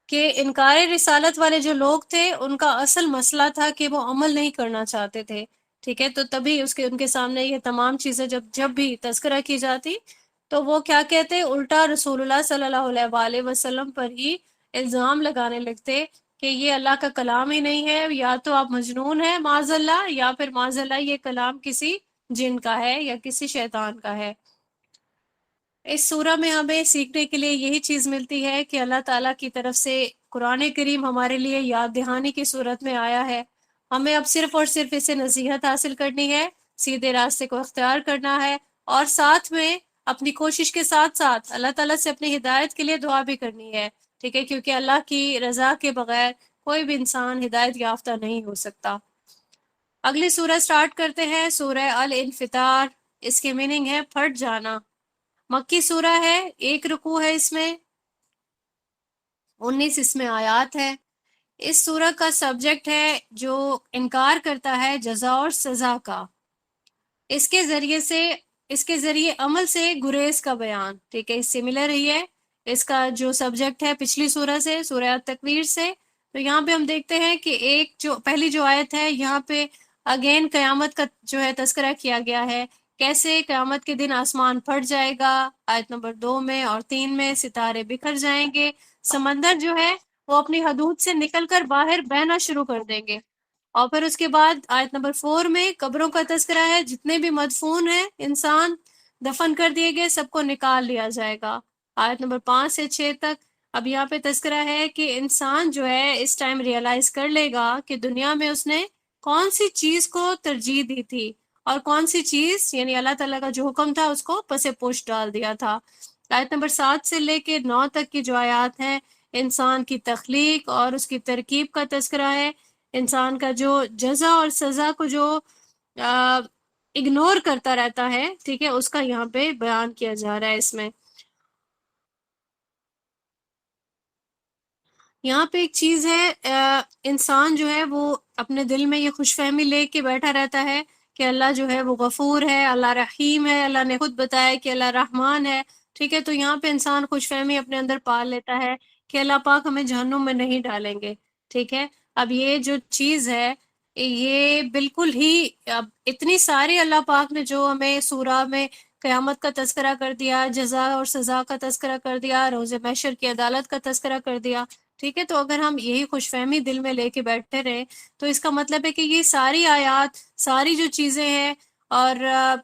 کہ انکار رسالت والے جو لوگ تھے ان کا اصل مسئلہ تھا کہ وہ عمل نہیں کرنا چاہتے تھے، ٹھیک ہے، تو تبھی ان کے سامنے یہ تمام چیزیں جب بھی تذکرہ کی جاتی تو وہ کیا کہتے؟ الٹا رسول اللہ صلی اللہ علیہ وآلہ وسلم پر ہی الزام لگانے لگتے کہ یہ اللہ کا کلام ہی نہیں ہے، یا تو آپ مجنون ہیں معاذ اللہ، یا پھر معاذ اللہ یہ کلام کسی جن کا ہے یا کسی شیطان کا ہے۔ اس سورہ میں ہمیں سیکھنے کے لیے یہی چیز ملتی ہے کہ اللہ تعالیٰ کی طرف سے قرآن کریم ہمارے لیے یاد دہانی کی صورت میں آیا ہے، ہمیں اب صرف اور صرف اسے نصیحت حاصل کرنی ہے، سیدھے راستے کو اختیار کرنا ہے، اور ساتھ میں اپنی کوشش کے ساتھ ساتھ اللہ تعالیٰ سے اپنی ہدایت کے لیے دعا بھی کرنی ہے، ٹھیک ہے، کیونکہ اللہ کی رضا کے بغیر کوئی بھی انسان ہدایت یافتہ نہیں ہو سکتا۔ اگلی سورہ سٹارٹ کرتے ہیں، سورہ الانفطار، اس کے میننگ ہے پھٹ جانا۔ مکی سورہ ہے، 1 رکوع ہے، اس میں 19 اس میں آیات ہے۔ اس سورہ کا سبجیکٹ ہے جو انکار کرتا ہے جزا اور سزا کا، اس کے ذریعے عمل سے گریز کا بیان، ٹھیک ہے، سملر ہی ہے اس کا جو سبجیکٹ ہے پچھلی سورہ سے، سورہ التکویر سے۔ تو یہاں پہ ہم دیکھتے ہیں کہ پہلی جو آیت ہے یہاں پہ اگین قیامت کا جو ہے تذکرہ کیا گیا ہے، کیسے قیامت کے دن آسمان پھٹ جائے گا، آیت نمبر 2 میں اور 3 میں ستارے بکھر جائیں گے، سمندر جو ہے وہ اپنی حدود سے نکل کر باہر بہنا شروع کر دیں گے، اور پھر اس کے بعد آیت نمبر 4 میں قبروں کا تذکرہ ہے، جتنے بھی مدفون ہیں انسان دفن کر دیے گئے سب کو نکال لیا جائے گا، آیت نمبر 5 سے 6 تک۔ اب یہاں پہ تذکرہ ہے کہ انسان جو ہے اس ٹائم ریئلائز کر لے گا کہ دنیا میں اس نے کون سی چیز کو ترجیح دی تھی، اور کون سی چیز یعنی اللہ تعالیٰ کا جو حکم تھا اس کو پس پوش ڈال دیا تھا۔ آیت نمبر 7 سے لے کے 9 تک کی جو آیات ہیں انسان کی تخلیق اور اس کی ترکیب کا تذکرہ ہے، انسان کا جو جزا اور سزا کو جو اگنور کرتا رہتا ہے، ٹھیک ہے، اس کا یہاں پہ بیان کیا جا رہا ہے۔ اس میں یہاں پہ ایک چیز ہے، انسان جو ہے وہ اپنے دل میں یہ خوش فہمی لے کے بیٹھا رہتا ہے کہ اللہ جو ہے وہ غفور ہے، اللہ رحیم ہے، اللہ نے خود بتایا کہ اللہ رحمان ہے، ٹھیک ہے، تو یہاں پہ انسان خوش فہمی اپنے اندر پال لیتا ہے کہ اللہ پاک ہمیں جہنم میں نہیں ڈالیں گے، ٹھیک ہے، اب یہ جو چیز ہے یہ بالکل ہی، اب اتنی ساری اللہ پاک نے جو ہمیں سورہ میں قیامت کا تذکرہ کر دیا، جزا اور سزا کا تذکرہ کر دیا، روز محشر کی عدالت کا تذکرہ کر دیا، ٹھیک ہے، تو اگر ہم یہی خوش فہمی دل میں لے کے بیٹھے رہے تو اس کا مطلب ہے کہ یہ ساری آیات، ساری جو چیزیں ہیں، اور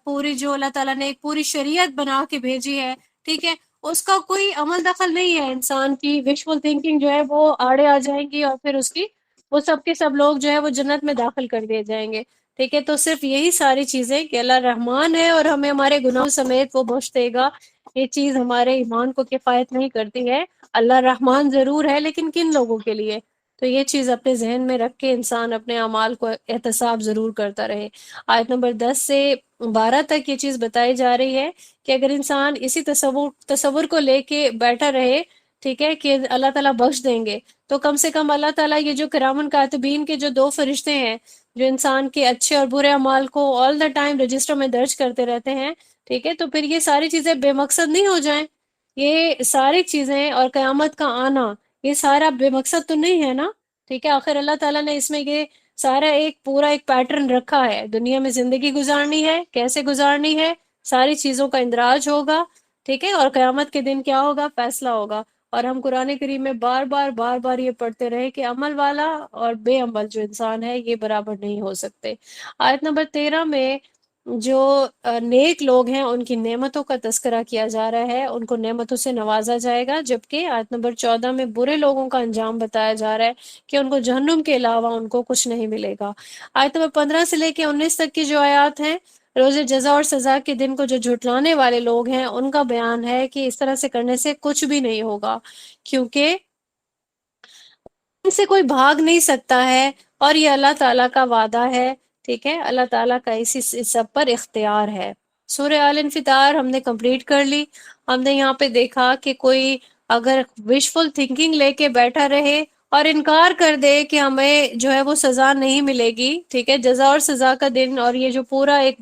پوری جو اللہ تعالیٰ نے ایک پوری شریعت بنا کے بھیجی ہے، ٹھیک ہے، اس کا کوئی عمل دخل نہیں ہے۔ انسان کی وشفل تھنکنگ جو ہے وہ آڑے آ جائیں گی، اور پھر اس کی وہ سب کے سب لوگ جو ہے وہ جنت میں داخل کر دیے جائیں گے، ٹھیک ہے۔ تو صرف یہی ساری چیزیں کہ اللہ رحمان ہے اور ہمیں ہمارے گناہوں سمیت وہ بخش دے گا، یہ چیز ہمارے ایمان کو کفایت نہیں کرتی ہے۔ اللہ رحمان ضرور ہے، لیکن کن لوگوں کے لیے؟ تو یہ چیز اپنے ذہن میں رکھ کے انسان اپنے اعمال کو احتساب ضرور کرتا رہے۔ آیت نمبر 10 سے 12 تک یہ چیز بتائی جا رہی ہے کہ اگر انسان اسی تصور کو لے کے بیٹھا رہے، ٹھیک ہے، کہ اللہ تعالیٰ بخش دیں گے، تو کم سے کم اللہ تعالیٰ یہ جو کرامن کاتبین کے جو 2 فرشتے ہیں جو انسان کے اچھے اور برے اعمال کو آل دا ٹائم رجسٹر میں درج کرتے رہتے ہیں، ٹھیک ہے، تو پھر یہ ساری چیزیں بے مقصد نہیں ہو جائیں۔ یہ ساری چیزیں اور قیامت کا آنا، یہ سارا بے مقصد تو نہیں ہے نا، ٹھیک ہے۔ آخر اللہ تعالیٰ نے اس میں یہ سارا ایک پورا ایک پیٹرن رکھا ہے، دنیا میں زندگی گزارنی ہے، کیسے گزارنی ہے، ساری چیزوں کا اندراج ہوگا، ٹھیک ہے، اور قیامت کے دن کیا ہوگا؟ فیصلہ ہوگا۔ اور ہم قرآن کریم میں بار بار یہ پڑھتے رہے کہ عمل والا اور بے عمل جو انسان ہے یہ برابر نہیں ہو سکتے۔ آیت نمبر 13 میں جو نیک لوگ ہیں ان کی نعمتوں کا تذکرہ کیا جا رہا ہے، ان کو نعمتوں سے نوازا جائے گا، جبکہ آیت نمبر 14 میں برے لوگوں کا انجام بتایا جا رہا ہے کہ ان کو جہنم کے علاوہ ان کو کچھ نہیں ملے گا۔ آیت نمبر 15 سے لے کے 19 تک کی جو آیات ہیں، روز جزا اور سزا کے دن کو جو جھٹلانے والے لوگ ہیں ان کا بیان ہے کہ اس طرح سے کرنے سے کچھ بھی نہیں ہوگا، کیونکہ ان سے کوئی بھاگ نہیں سکتا ہے، اور یہ اللہ تعالیٰ کا وعدہ ہے، ٹھیک ہے، اللہ تعالیٰ کا اسی سب پر اختیار ہے۔ سورہ آل انفطار ہم نے کمپلیٹ کر لی۔ ہم نے یہاں پہ دیکھا کہ کوئی اگر وشفل تھنکنگ لے کے بیٹھا رہے اور انکار کر دے کہ ہمیں جو ہے وہ سزا نہیں ملے گی، ٹھیک ہے، جزا اور سزا کا دن، اور یہ جو پورا ایک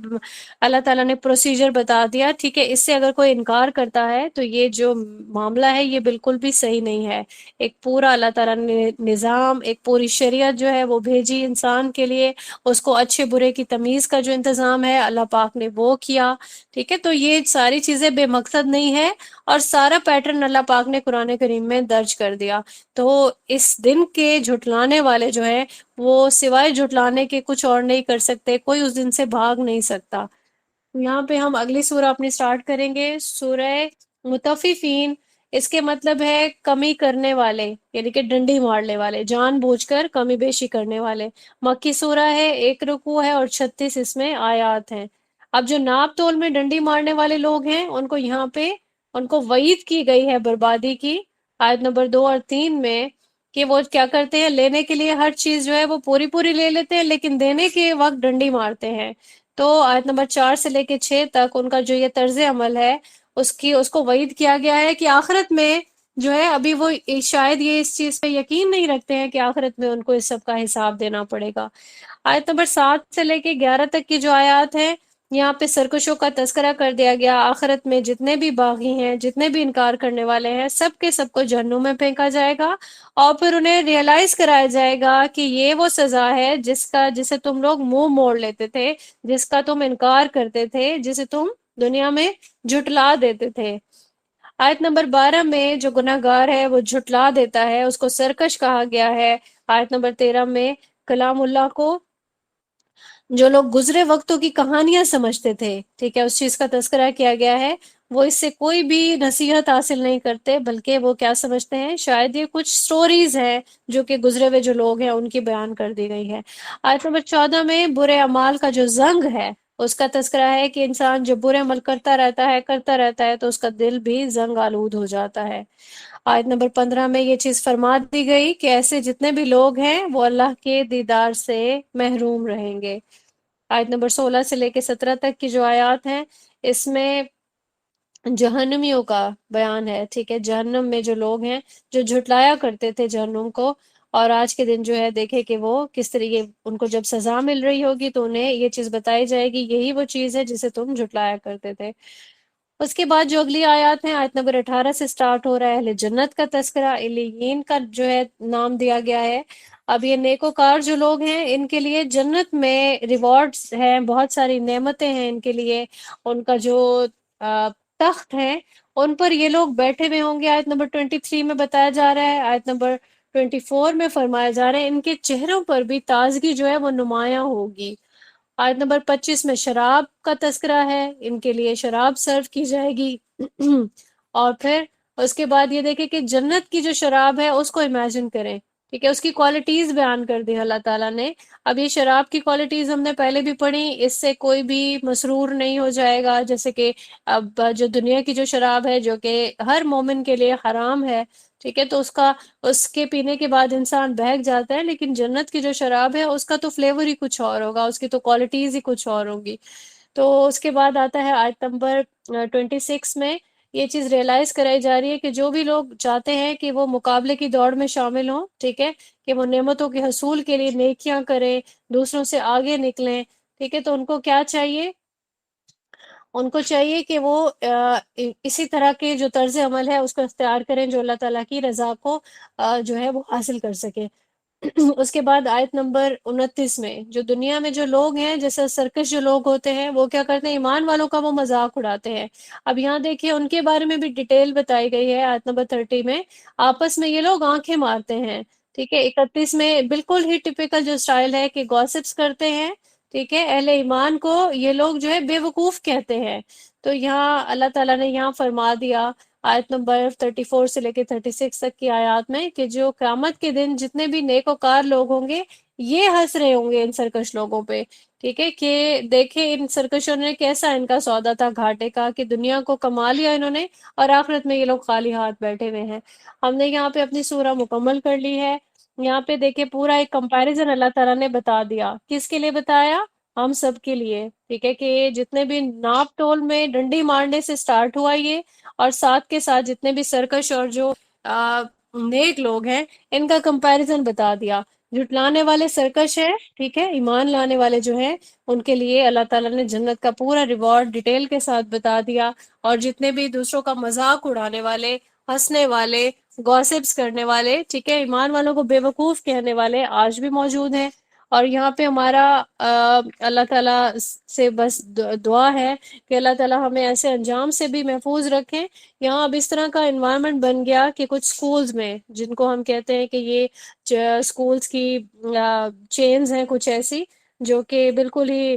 اللہ تعالیٰ نے پروسیجر بتا دیا، ٹھیک ہے، اس سے اگر کوئی انکار کرتا ہے تو یہ جو معاملہ ہے یہ بالکل بھی صحیح نہیں ہے۔ ایک پورا اللہ تعالیٰ نے نظام، ایک پوری شریعت جو ہے وہ بھیجی انسان کے لیے، اس کو اچھے برے کی تمیز کا جو انتظام ہے اللہ پاک نے وہ کیا، ٹھیک ہے۔ تو یہ ساری چیزیں بے مقصد نہیں ہے، اور سارا پیٹرن اللہ پاک نے قرآن کریم میں درج کر دیا۔ تو اس دن کے جھٹلانے والے جو ہے وہ سوائے جھٹلانے کے کچھ اور نہیں کر سکتے، کوئی اس دن سے بھاگ نہیں سکتا۔ یہاں پہ ہم اگلی سورہ اپنی سٹارٹ کریں گے، سورہ مطففین۔ اس کے مطلب ہے کمی کرنے والے، یعنی کہ ڈنڈی مارنے والے، جان بوجھ کر کمی بیشی کرنے والے۔ مکی سورہ ہے، 1 رکوع ہے اور 36 اس میں آیات ہیں۔ اب جو ناپ تول میں ڈنڈی مارنے والے لوگ ہیں ان کو یہاں پہ ان کو وعید کی گئی ہے بربادی کی، آیت نمبر 2 اور 3 میں، کہ وہ کیا کرتے ہیں، لینے کے لیے ہر چیز جو ہے وہ پوری پوری لے لیتے ہیں، لیکن دینے کے وقت ڈنڈی مارتے ہیں۔ تو آیت نمبر 4 سے لے کے 6 تک ان کا جو یہ طرز عمل ہے اس کو وعید کیا گیا ہے کہ آخرت میں جو ہے، ابھی وہ شاید یہ اس چیز پہ یقین نہیں رکھتے ہیں کہ آخرت میں ان کو اس سب کا حساب دینا پڑے گا۔ آیت نمبر 7 سے لے کے 11 تک کی جو آیات ہیں، یہاں پہ سرکشوں کا تذکرہ کر دیا گیا۔ آخرت میں جتنے بھی باغی ہیں، جتنے بھی انکار کرنے والے ہیں، سب کے سب کو جہنم میں پھینکا جائے گا، اور پھر انہیں ریئلائز کرایا جائے گا کہ یہ وہ سزا ہے جسے تم لوگ منہ موڑ لیتے تھے، جس کا تم انکار کرتے تھے، جسے تم دنیا میں جھٹلا دیتے تھے۔ آیت نمبر 12 میں جو گناہ گار ہے وہ جھٹلا دیتا ہے، اس کو سرکش کہا گیا ہے۔ آیت نمبر 13 میں کلام اللہ کو جو لوگ گزرے وقتوں کی کہانیاں سمجھتے تھے، ٹھیک ہے، اس چیز کا تذکرہ کیا گیا ہے، وہ اس سے کوئی بھی نصیحت حاصل نہیں کرتے، بلکہ وہ کیا سمجھتے ہیں، شاید یہ کچھ سٹوریز ہیں جو کہ گزرے ہوئے جو لوگ ہیں ان کی بیان کر دی گئی ہے۔ آیت نمبر 14 میں برے اعمال کا جو زنگ ہے اس کا تذکرہ ہے کہ انسان جب برے عمل کرتا رہتا ہے تو اس کا دل بھی زنگ آلود ہو جاتا ہے۔ آیت نمبر 15 میں یہ چیز فرما دی گئی کہ ایسے جتنے بھی لوگ ہیں وہ اللہ کے دیدار سے محروم رہیں گے۔ آیت نمبر 16 سے لے کے 17 تک کی جو آیات ہیں اس میں جہنمیوں کا بیان ہے، ٹھیک ہے، جہنم میں جو لوگ ہیں جو جھٹلایا کرتے تھے جہنم کو، اور آج کے دن جو ہے دیکھے کہ وہ کس طریقے ان کو جب سزا مل رہی ہوگی تو انہیں یہ چیز بتائی جائے گی، یہی وہ چیز ہے جسے تم جھٹلایا کرتے تھے۔ اس کے بعد جو اگلی آیات ہیں، آیت نمبر 18 سے سٹارٹ ہو رہا ہے اہل جنت کا تذکرہ، علیین کا جو ہے نام دیا گیا ہے۔ اب یہ نیکوکار جو لوگ ہیں ان کے لیے جنت میں ریوارڈز ہیں، بہت ساری نعمتیں ہیں ان کے لیے، ان کا جو تخت ہے ان پر یہ لوگ بیٹھے ہوئے ہوں گے۔ آیت نمبر 23 میں بتایا جا رہا ہے، آیت نمبر 24 میں فرمایا جا رہا ہے ان کے چہروں پر بھی تازگی جو ہے وہ نمایاں ہوگی۔ آیت نمبر 25 میں شراب کا تذکرہ ہے، ان کے لیے شراب سرو کی جائے گی۔ اور پھر اس کے بعد یہ دیکھیں کہ جنت کی جو شراب ہے اس کو امیجن کریں، ٹھیک ہے، اس کی کوالٹیز بیان کر دی اللہ تعالیٰ نے۔ اب یہ شراب کی کوالٹیز ہم نے پہلے بھی پڑھی، اس سے کوئی بھی مسرور نہیں ہو جائے گا، جیسے کہ اب جو دنیا کی جو شراب ہے جو کہ ہر مومن کے لیے حرام ہے، ٹھیک ہے، تو اس کے پینے کے بعد انسان بہک جاتا ہے، لیکن جنت کی جو شراب ہے اس کا تو فلیور ہی کچھ اور ہوگا، اس کی تو کوالٹیز ہی کچھ اور ہوگی۔ تو اس کے بعد آتا ہے آیت نمبر 26 میں یہ چیز ریئلائز کرائی جا رہی ہے کہ جو بھی لوگ چاہتے ہیں کہ وہ مقابلے کی دوڑ میں شامل ہوں، ٹھیک ہے، کہ وہ نعمتوں کے حصول کے لیے نیکیاں کریں، دوسروں سے آگے نکلیں، ٹھیک ہے، تو ان کو کیا چاہیے؟ ان کو چاہیے کہ وہ اسی طرح کے جو طرز عمل ہے اس کو اختیار کریں جو اللہ تعالیٰ کی رضا کو جو ہے وہ حاصل کر سکے۔ اس کے بعد آیت نمبر 29 میں جو دنیا میں جو لوگ ہیں، جیسے سرکش جو لوگ ہوتے ہیں، وہ کیا کرتے ہیں؟ ایمان والوں کا وہ مذاق اڑاتے ہیں۔ اب یہاں دیکھیے ان کے بارے میں بھی ڈیٹیل بتائی گئی ہے آیت نمبر 30 میں، آپس میں یہ لوگ آنکھیں مارتے ہیں، ٹھیک ہے۔ 31 میں بالکل ہی ٹپیکل جو سٹائل ہے کہ گوسپس کرتے ہیں، ٹھیک ہے، اہل ایمان کو یہ لوگ جو ہے بے وقوف کہتے ہیں۔ تو یہاں اللہ تعالیٰ نے یہاں فرما دیا آیت نمبر 34 سے لے کے 36 تک کی آیات میں کہ جو قیامت کے دن جتنے بھی نیک وکار لوگ ہوں گے یہ ہنس رہے ہوں گے ان سرکش لوگوں پہ، ٹھیک ہے، کہ دیکھیں ان سرکشوں نے کیسا ان کا سودا تھا گھاٹے کا، کہ دنیا کو کما لیا انہوں نے اور آخرت میں یہ لوگ خالی ہاتھ بیٹھے ہوئے ہیں۔ ہم نے یہاں پہ اپنی سورہ مکمل کر لی ہے۔ یہاں پہ دیکھیں پورا ایک کمپیریزن اللہ تعالیٰ نے بتا دیا، کس کے لیے بتایا؟ ہم سب کے لیے، ٹھیک ہے، کہ جتنے بھی ناپ تول میں ڈنڈی مارنے سے سٹارٹ ہوا یہ، اور ساتھ کے ساتھ جتنے بھی سرکش اور جو نیک لوگ ہیں ان کا کمپیریزن بتا دیا۔ جھٹلانے والے سرکش ہیں، ٹھیک ہے، ایمان لانے والے جو ہیں ان کے لیے اللہ تعالیٰ نے جنت کا پورا ریوارڈ ڈیٹیل کے ساتھ بتا دیا، اور جتنے بھی دوسروں کا مذاق اڑانے والے، ہنسنے والے، گوسپس کرنے والے، ٹھیک ہے، ایمان والوں کو بے وقوف کہنے والے آج بھی موجود ہیں۔ اور یہاں پہ ہمارا اللہ تعالیٰ سے بس دعا ہے کہ اللہ تعالیٰ ہمیں ایسے انجام سے بھی محفوظ رکھیں۔ یہاں اب اس طرح کا انوائرمنٹ بن گیا کہ کچھ سکولز میں، جن کو ہم کہتے ہیں کہ یہ سکولز کی چینز ہیں کچھ ایسی، جو کہ بالکل ہی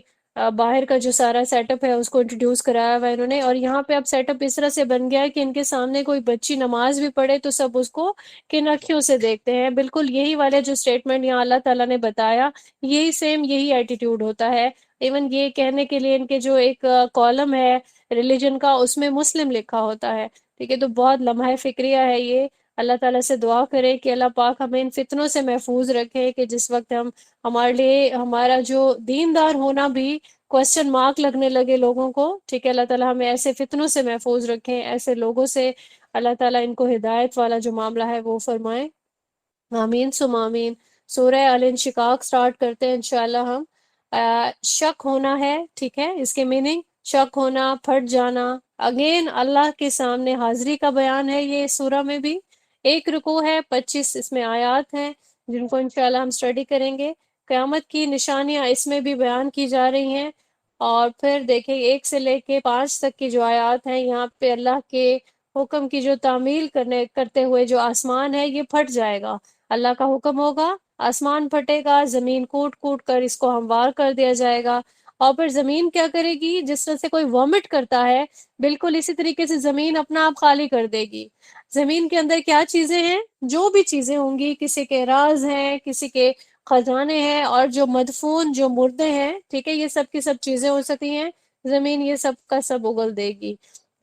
باہر کا جو سارا سیٹ اپ ہے اس کو انٹروڈیوس کرایا ہوا ہے انہوں نے، اور یہاں پہ اب سیٹ اپ اس طرح سے بن گیا ہے کہ ان کے سامنے کوئی بچی نماز بھی پڑھے تو سب اس کو کن اکھیوں سے دیکھتے ہیں۔ بالکل یہی والے جو سٹیٹمنٹ یہاں اللہ تعالیٰ نے بتایا، یہی سیم یہی ایٹیٹیوڈ ہوتا ہے۔ ایون یہ کہنے کے لیے ان کے جو ایک کالم ہے ریلیجن کا، اس میں مسلم لکھا ہوتا ہے، ٹھیک ہے، تو بہت لمحہ فکریہ ہے یہ۔ اللہ تعالیٰ سے دعا کرے کہ اللہ پاک ہمیں ان فتنوں سے محفوظ رکھے کہ جس وقت ہمارے لیے ہمارا جو دیندار ہونا بھی کوسچن مارک لگنے لگے لوگوں کو، ٹھیک ہے، اللہ تعالیٰ ہمیں ایسے فتنوں سے محفوظ رکھیں، ایسے لوگوں سے اللہ تعالیٰ ان کو ہدایت والا جو معاملہ ہے وہ فرمائیں۔ آمین ثم آمین۔ سورہ الانشقاق سٹارٹ کرتے ہیں انشاءاللہ ہم۔ شک ہونا ہے، ٹھیک ہے، اس کے میننگ شک ہونا، پھٹ جانا، اگین اللہ کے سامنے حاضری کا بیان ہے یہ سورہ میں بھی۔ ایک رکوع ہے، 25 اس میں آیات ہیں جن کو انشاءاللہ ہم اسٹڈی کریں گے۔ قیامت کی نشانیاں اس میں بھی بیان کی جا رہی ہیں، اور پھر دیکھیں 1 سے لے کے 5 تک کی جو آیات ہیں یہاں پہ اللہ کے حکم کی جو تعمیل کرتے ہوئے جو آسمان ہے یہ پھٹ جائے گا، اللہ کا حکم ہوگا، آسمان پھٹے گا، زمین کوٹ کوٹ کر اس کو ہموار کر دیا جائے گا، اور پھر زمین کیا کرے گی؟ جس طرح سے کوئی وامٹ کرتا ہے بالکل اسی طریقے سے زمین اپنا آپ خالی کر دے گی۔ زمین کے اندر کیا چیزیں ہیں؟ جو بھی چیزیں ہوں گی، کسی کے راز ہیں، کسی کے خزانے ہیں، اور جو مدفون جو مردے ہیں، ٹھیک ہے، یہ سب کی سب چیزیں ہو سکتی ہیں، زمین یہ سب کا سب اگل دے گی۔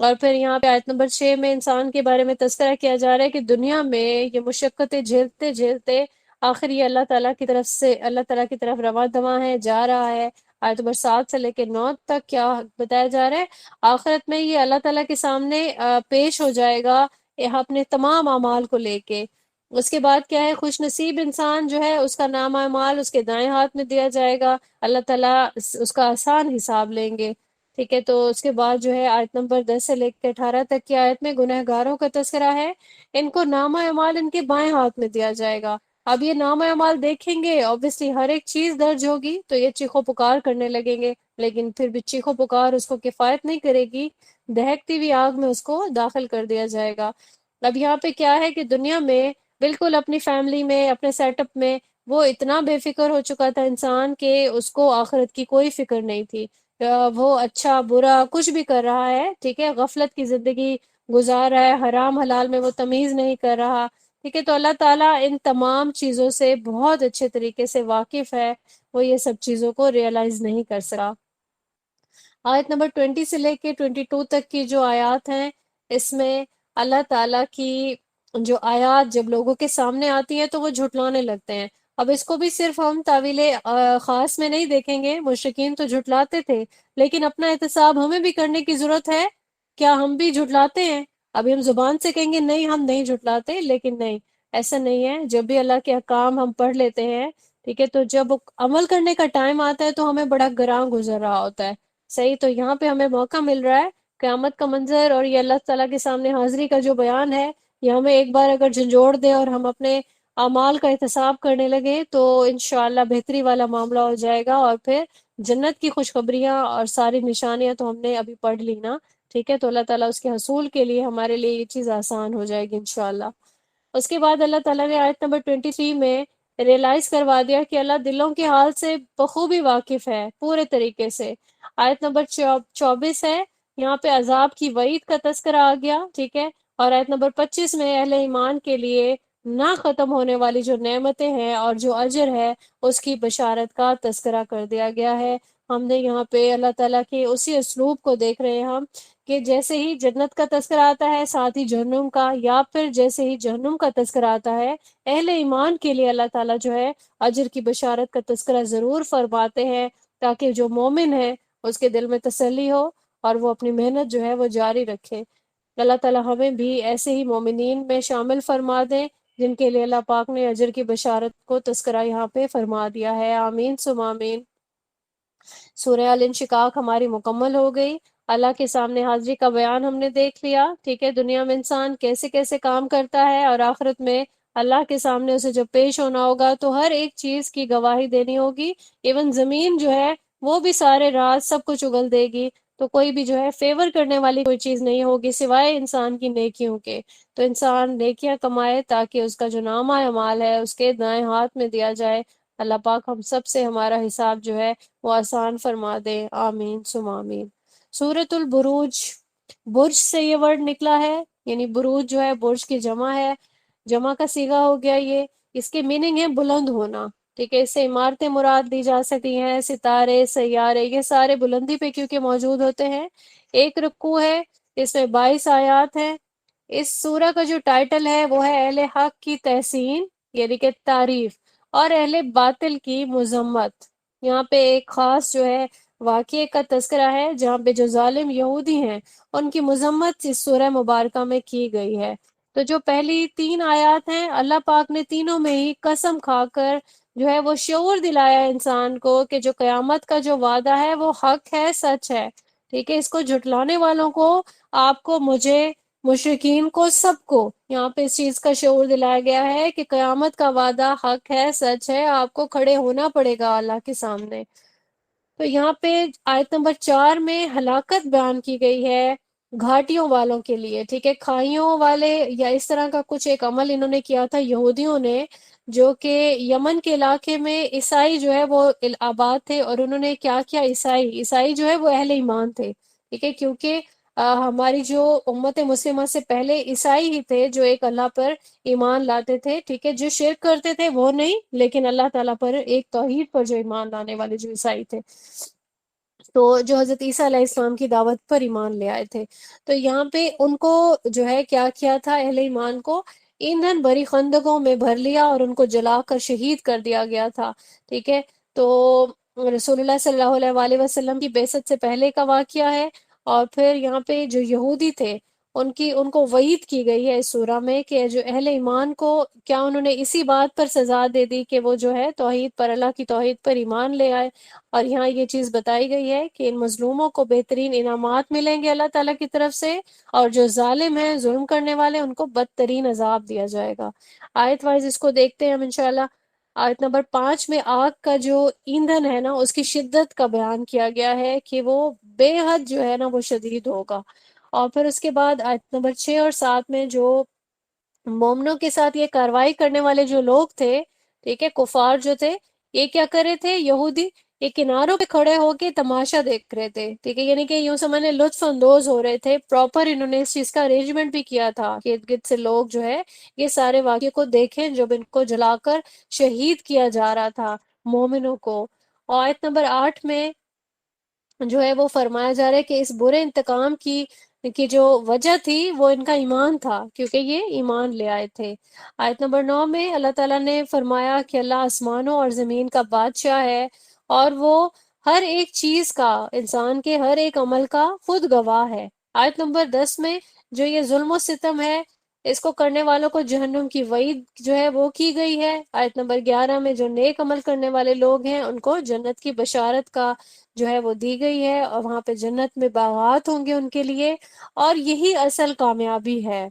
اور پھر یہاں پہ آیت نمبر 6 میں انسان کے بارے میں تذکرہ کیا جا رہا ہے کہ دنیا میں یہ مشقتیں جھیلتے جھیلتے آخر یہ اللہ تعالیٰ کی طرف سے اللہ تعالیٰ کی طرف رواں دواں ہے، جا رہا ہے۔ آیت نمبر 7 سے لے کے 9 تک کیا بتایا جا رہا ہے؟ آخرت میں یہ اللہ تعالیٰ کے سامنے پیش ہو جائے گا اپنے تمام اعمال کو لے کے۔ اس کے بعد کیا ہے؟ خوش نصیب انسان جو ہے اس کا نام اعمال اس کے دائیں ہاتھ میں دیا جائے گا، اللہ تعالیٰ اس کا آسان حساب لیں گے، ٹھیک ہے۔ تو اس کے بعد جو ہے آیت نمبر 10 سے لے کے 18 تک کی آیت میں گنہگاروں کا تذکرہ ہے، ان کو نامہ اعمال ان کے بائیں ہاتھ میں دیا جائے گا۔ اب یہ نام اعمال دیکھیں گے، obviously ہر ایک چیز درج ہوگی تو یہ چیخو پکار کرنے لگیں گے، لیکن پھر بھی چیخو پکار اس کو کفایت نہیں کرے گی، دہکتی ہوئی آگ میں اس کو داخل کر دیا جائے گا۔ اب یہاں پہ کیا ہے کہ دنیا میں بالکل اپنی فیملی میں، اپنے سیٹ اپ میں وہ اتنا بے فکر ہو چکا تھا انسان کہ اس کو آخرت کی کوئی فکر نہیں تھی۔ وہ اچھا برا کچھ بھی کر رہا ہے، ٹھیک ہے، غفلت کی زندگی گزار رہا ہے، حرام حلال میں وہ تمیز نہیں کر رہا، ٹھیک ہے۔ تو اللہ تعالیٰ ان تمام چیزوں سے بہت اچھے طریقے سے واقف ہے، وہ یہ سب چیزوں کو ریئلائز نہیں کر سکا۔ آیت نمبر 20 سے لے کے 22 تک کی جو آیات ہیں، اس میں اللہ تعالیٰ کی جو آیات جب لوگوں کے سامنے آتی ہیں تو وہ جھٹلانے لگتے ہیں۔ اب اس کو بھی صرف ہم تعویل خاص میں نہیں دیکھیں گے، مشرکین تو جھٹلاتے تھے، لیکن اپنا احتساب ہمیں بھی کرنے کی ضرورت ہے۔ کیا ہم بھی جھٹلاتے ہیں؟ ابھی ہم زبان سے کہیں گے نہیں ہم نہیں جھٹلاتے، لیکن نہیں، ایسا نہیں ہے۔ جب بھی اللہ کے احکام ہم پڑھ لیتے ہیں، ٹھیک ہے، تو جب عمل کرنے کا ٹائم آتا ہے تو ہمیں بڑا گراں گزر رہا ہوتا ہے، صحیح۔ تو یہاں پہ ہمیں موقع مل رہا ہے، قیامت کا منظر اور یہ اللہ تعالیٰ کے سامنے حاضری کا جو بیان ہے، یہ ہمیں ایک بار اگر جھنجھوڑ دے اور ہم اپنے اعمال کا احتساب کرنے لگے تو انشاءاللہ بہتری والا معاملہ ہو جائے گا، اور پھر جنت کی خوشخبریاں اور ساری نشانیاں تو ہم نے ابھی پڑھ لی نا، ٹھیک ہے۔ تو اللہ تعالیٰ اس کے حصول کے لیے ہمارے لیے یہ چیز آسان ہو جائے گی انشاءاللہ۔ اس کے بعد اللہ تعالیٰ نے آیت نمبر 23 میں ریئلائز کروا دیا کہ اللہ دلوں کے حال سے بخوبی واقف ہے پورے طریقے سے۔ آیت نمبر 24 ہے، یہاں پہ عذاب کی وعید کا تذکرہ آ گیا، ٹھیک ہے۔ اور آیت نمبر 25 میں اہل ایمان کے لیے نہ ختم ہونے والی جو نعمتیں ہیں اور جو اجر ہے اس کی بشارت کا تذکرہ کر دیا گیا ہے۔ ہم نے یہاں پہ اللہ تعالیٰ کے اسی اسلوب کو دیکھ رہے ہیں ہم، کہ جیسے ہی جنت کا تذکرہ آتا ہے ساتھ ہی جہنم کا، یا پھر جیسے ہی جہنم کا تذکرہ آتا ہے اہل ایمان کے لیے اللہ تعالیٰ جو ہے اجر کی بشارت کا تذکرہ ضرور فرماتے ہیں، تاکہ جو مومن ہے اس کے دل میں تسلی ہو اور وہ اپنی محنت جو ہے وہ جاری رکھے۔ اللہ تعالیٰ ہمیں بھی ایسے ہی مومنین میں شامل فرما دیں جن کے لیے اللہ پاک نے اجر کی بشارت کو تذکرہ یہاں پہ فرما دیا ہے، آمین ثم آمین۔ سورہ الانشقاق ہماری مکمل ہو گئی، اللہ کے سامنے حاضری کا بیان ہم نے دیکھ لیا، ٹھیک ہے۔ دنیا میں انسان کیسے کیسے کام کرتا ہے اور آخرت میں اللہ کے سامنے اسے جب پیش ہونا ہوگا تو ہر ایک چیز کی گواہی دینی ہوگی، ایون زمین جو ہے وہ بھی سارے راز سب کچھ اگل دے گی، تو کوئی بھی جو ہے فیور کرنے والی کوئی چیز نہیں ہوگی سوائے انسان کی نیکیوں کے۔ تو انسان نیکیاں کمائے تاکہ اس کا جو نامہ اعمال ہے اس کے دائیں ہاتھ میں دیا جائے۔ اللہ پاک ہم سب سے ہمارا حساب جو ہے وہ آسان فرما دے، آمین ثم آمین۔ سورۃ البروج، برج سے یہ ورڈ نکلا ہے، یعنی بروج جو ہے برج کی جمع ہے، جمع کا صیغہ ہو گیا یہ۔ اس کے میننگ ہے بلند ہونا، ٹھیک ہے۔ اس سے عمارتیں مراد دی جا سکتی ہیں، ستارے، سیارے، یہ سارے بلندی پہ کیونکہ موجود ہوتے ہیں۔ ایک رکوع ہے، اس میں 22 آیات ہیں۔ اس سورہ کا جو ٹائٹل ہے وہ ہے اہل حق کی تحسین، یعنی کہ تعریف، اور اہل باطل کی مذمت۔ یہاں پہ ایک خاص جو ہے واقعے کا تذکرہ ہے جہاں پہ جو ظالم یہودی ہیں ان کی مذمت اس سورہ مبارکہ میں کی گئی ہے۔ تو جو پہلی 3 آیات ہیں اللہ پاک نے تینوں میں ہی قسم کھا کر جو ہے وہ شعور دلایا انسان کو کہ جو قیامت کا جو وعدہ ہے وہ حق ہے، سچ ہے، ٹھیک ہے۔ اس کو جھٹلانے والوں کو، آپ کو، مجھے، مشرکین کو، سب کو یہاں پہ اس چیز کا شعور دلایا گیا ہے کہ قیامت کا وعدہ حق ہے، سچ ہے، آپ کو کھڑے ہونا پڑے گا اللہ کے سامنے۔ تو یہاں پہ آیت نمبر 4 میں ہلاکت بیان کی گئی ہے گھاٹیوں والوں کے لیے، ٹھیک ہے، کھائیوں والے، یا اس طرح کا کچھ ایک عمل انہوں نے کیا تھا یہودیوں نے، جو کہ یمن کے علاقے میں عیسائی جو ہے وہ آباد تھے، اور انہوں نے کیا کیا، عیسائی جو ہے وہ اہل ایمان تھے، ٹھیک ہے، کیونکہ ہماری جو امت مسلمہ سے پہلے عیسائی ہی تھے جو ایک اللہ پر ایمان لاتے تھے، ٹھیک ہے۔ جو شرک کرتے تھے وہ نہیں، لیکن اللہ تعالیٰ پر ایک توحید پر جو ایمان لانے والے جو عیسائی تھے، تو جو حضرت عیسیٰ علیہ السلام کی دعوت پر ایمان لے آئے تھے۔ تو یہاں پہ ان کو جو ہے کیا کیا تھا، اہل ایمان کو ایندھن بھری خندقوں میں بھر لیا اور ان کو جلا کر شہید کر دیا گیا تھا، ٹھیک ہے۔ تو رسول اللہ صلی اللہ علیہ وسلم کی بعثت سے پہلے کا واقعہ ہے۔ اور پھر یہاں پہ جو یہودی تھے ان کو وعید کی گئی ہے اس سورہ میں کہ جو اہل ایمان کو کیا انہوں نے اسی بات پر سزا دے دی کہ وہ جو ہے توحید پر، اللہ کی توحید پر ایمان لے آئے، اور یہاں یہ چیز بتائی گئی ہے کہ ان مظلوموں کو بہترین انعامات ملیں گے اللہ تعالیٰ کی طرف سے، اور جو ظالم ہیں، ظلم کرنے والے، ان کو بدترین عذاب دیا جائے گا۔ آیت وائز اس کو دیکھتے ہیں ہم انشاءاللہ۔ آیت نمبر 5 میں آگ کا جو ایندھن ہے نا، اس کی شدت کا بیان کیا گیا ہے کہ وہ بے حد جو ہے نا وہ شدید ہوگا۔ اور پھر اس کے بعد آیت نمبر 6 اور 7 میں جو مومنوں کے ساتھ یہ کاروائی کرنے والے جو لوگ تھے، ٹھیک ہے، کفار جو تھے، یہ کیا کرے تھے یہودی؟ یہ کناروں پہ کھڑے ہو کے تماشا دیکھ رہے تھے، ٹھیک ہے، یعنی کہ یوں سمجھنے لطف اندوز ہو رہے تھے۔ پراپر انہوں نے اس چیز کا ارینجمنٹ بھی کیا تھا کہ ارد گرد سے لوگ جو ہے یہ سارے واقعے کو دیکھیں جب ان کو جلا کر شہید کیا جا رہا تھا مومنوں کو۔ اور آیت نمبر 8 میں جو ہے وہ فرمایا جا رہا ہے کہ اس برے انتقام کی جو وجہ تھی وہ ان کا ایمان تھا، کیونکہ یہ ایمان لے آئے تھے۔ آیت نمبر 9 میں اللہ تعالیٰ نے فرمایا کہ اللہ آسمانوں اور زمین کا بادشاہ ہے، اور وہ ہر ایک چیز کا، انسان کے ہر ایک عمل کا خود گواہ ہے۔ آیت نمبر 10 میں جو یہ ظلم و ستم ہے، اس کو کرنے والوں کو جہنم کی وعید جو ہے وہ کی گئی ہے۔ آیت نمبر 11 میں جو نیک عمل کرنے والے لوگ ہیں ان کو جنت کی بشارت کا جو ہے وہ دی گئی ہے، اور وہاں پہ جنت میں باغات ہوں گے ان کے لیے، اور یہی اصل کامیابی ہے۔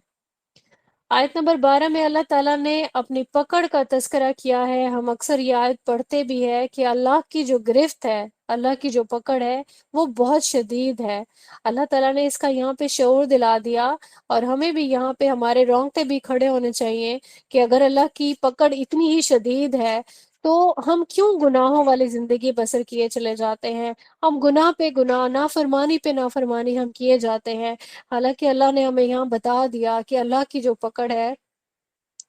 آیت نمبر 12 میں اللہ تعالیٰ نے اپنی پکڑ کا تذکرہ کیا ہے۔ ہم اکثر یہ آیت پڑھتے بھی ہے کہ اللہ کی جو گرفت ہے، اللہ کی جو پکڑ ہے وہ بہت شدید ہے۔ اللہ تعالیٰ نے اس کا یہاں پہ شعور دلا دیا، اور ہمیں بھی یہاں پہ ہمارے رونگٹے بھی کھڑے ہونے چاہیے کہ اگر اللہ کی پکڑ اتنی ہی شدید ہے تو ہم کیوں گناہوں والی زندگی بسر کیے چلے جاتے ہیں؟ ہم گناہ پہ گناہ، نافرمانی پہ نافرمانی ہم کیے جاتے ہیں، حالانکہ اللہ نے ہمیں یہاں بتا دیا کہ اللہ کی جو پکڑ ہے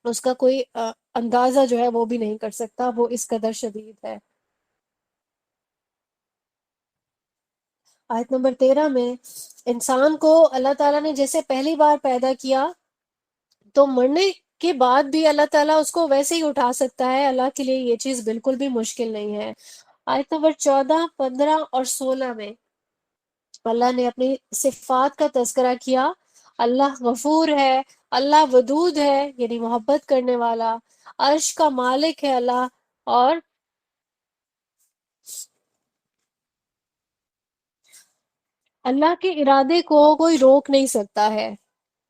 اس کا کوئی اندازہ جو ہے وہ بھی نہیں کر سکتا، وہ اس قدر شدید ہے۔ آیت نمبر 13 میں انسان کو اللہ تعالیٰ نے جیسے پہلی بار پیدا کیا تو مرنے کے بعد بھی اللہ تعالیٰ اس کو ویسے ہی اٹھا سکتا ہے، اللہ کے لیے یہ چیز بالکل بھی مشکل نہیں ہے۔ آیت نمبر 14، 15 اور 16 میں اللہ نے اپنی صفات کا تذکرہ کیا۔ اللہ غفور ہے، اللہ ودود ہے یعنی محبت کرنے والا، عرش کا مالک ہے اللہ، اور اللہ کے ارادے کو کوئی روک نہیں سکتا ہے۔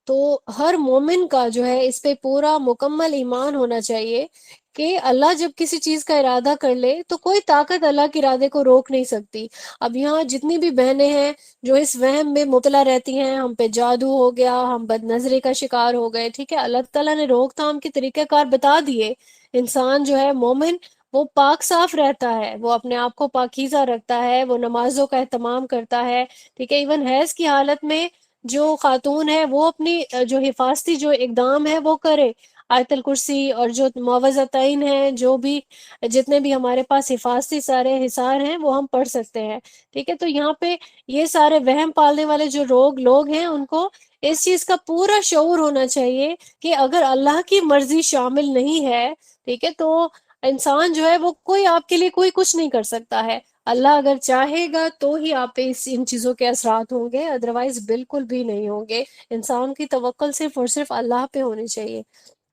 تو ہر مومن کا جو ہے اس پہ پورا مکمل ایمان ہونا چاہیے کہ اللہ جب کسی چیز کا ارادہ کر لے تو کوئی طاقت اللہ کے ارادے کو روک نہیں سکتی۔ اب یہاں جتنی بھی بہنیں ہیں جو اس وہم میں مبتلا رہتی ہیں ہم پہ جادو ہو گیا، ہم بد نظری کا شکار ہو گئے، ٹھیک ہے، اللہ تعالیٰ نے روک تھام کے طریقہ کار بتا دیے۔ انسان جو ہے مومن وہ پاک صاف رہتا ہے، وہ اپنے آپ کو پاکیزہ رکھتا ہے، وہ نمازوں کا اہتمام کرتا ہے، ٹھیک ہے، ایون حیض کی حالت میں جو خاتون ہے وہ اپنی جو حفاظتی جو اقدام ہے وہ کرے، آیت الکرسی اور جو معوذتین ہیں، جو بھی جتنے بھی ہمارے پاس حفاظتی سارے حصار ہیں وہ ہم پڑھ سکتے ہیں، ٹھیک ہے۔ تو یہاں پہ یہ سارے وہم پالنے والے جو لوگ ہیں ان کو اس چیز کا پورا شعور ہونا چاہیے کہ اگر اللہ کی مرضی شامل نہیں ہے، ٹھیک ہے، تو انسان جو ہے وہ کوئی آپ کے لیے کوئی کچھ نہیں کر سکتا ہے۔ اللہ اگر چاہے گا تو ہی آپ پہ ان چیزوں کے اثرات ہوں گے، ادروائز بالکل بھی نہیں ہوں گے۔ انسان کی توکل صرف اور صرف اللہ پہ ہونی چاہیے۔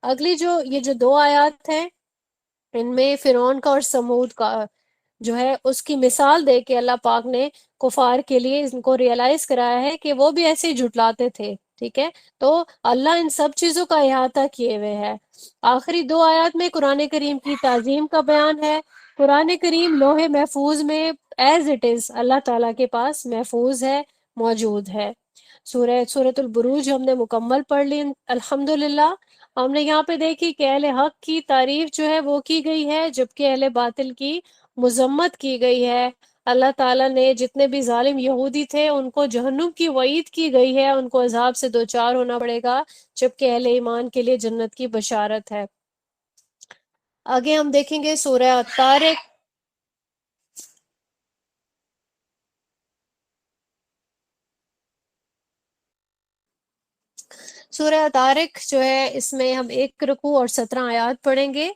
اگلی یہ جو دو آیات ہیں ان میں فرعون کا اور سمود کا جو ہے اس کی مثال دے کے اللہ پاک نے کفار کے لیے ان کو ریئلائز کرایا ہے کہ وہ بھی ایسے ہی جھٹلاتے تھے، ٹھیک ہے، تو اللہ ان سب چیزوں کا احاطہ کیے ہوئے ہے۔ آخری دو آیات میں قرآن کریم کی تعظیم کا بیان ہے۔ قرآن کریم لوح محفوظ میں ایز اٹ از اللہ تعالیٰ کے پاس محفوظ ہے، موجود ہے۔ سورۃ البروج ہم نے مکمل پڑھ لی الحمدللہ۔ ہم نے یہاں پہ دیکھی کہ اہل حق کی تعریف جو ہے وہ کی گئی ہے، جبکہ اہل باطل کی مذمت کی گئی ہے۔ اللہ تعالیٰ نے جتنے بھی ظالم یہودی تھے ان کو جہنم کی وعید کی گئی ہے، ان کو عذاب سے دوچار ہونا پڑے گا، جبکہ اہل ایمان کے لیے جنت کی بشارت ہے۔ آگے ہم دیکھیں گے سورہ طارق۔ سورہ طارق جو ہے اس میں ہم 1 رکوع اور 17 آیات پڑھیں گے۔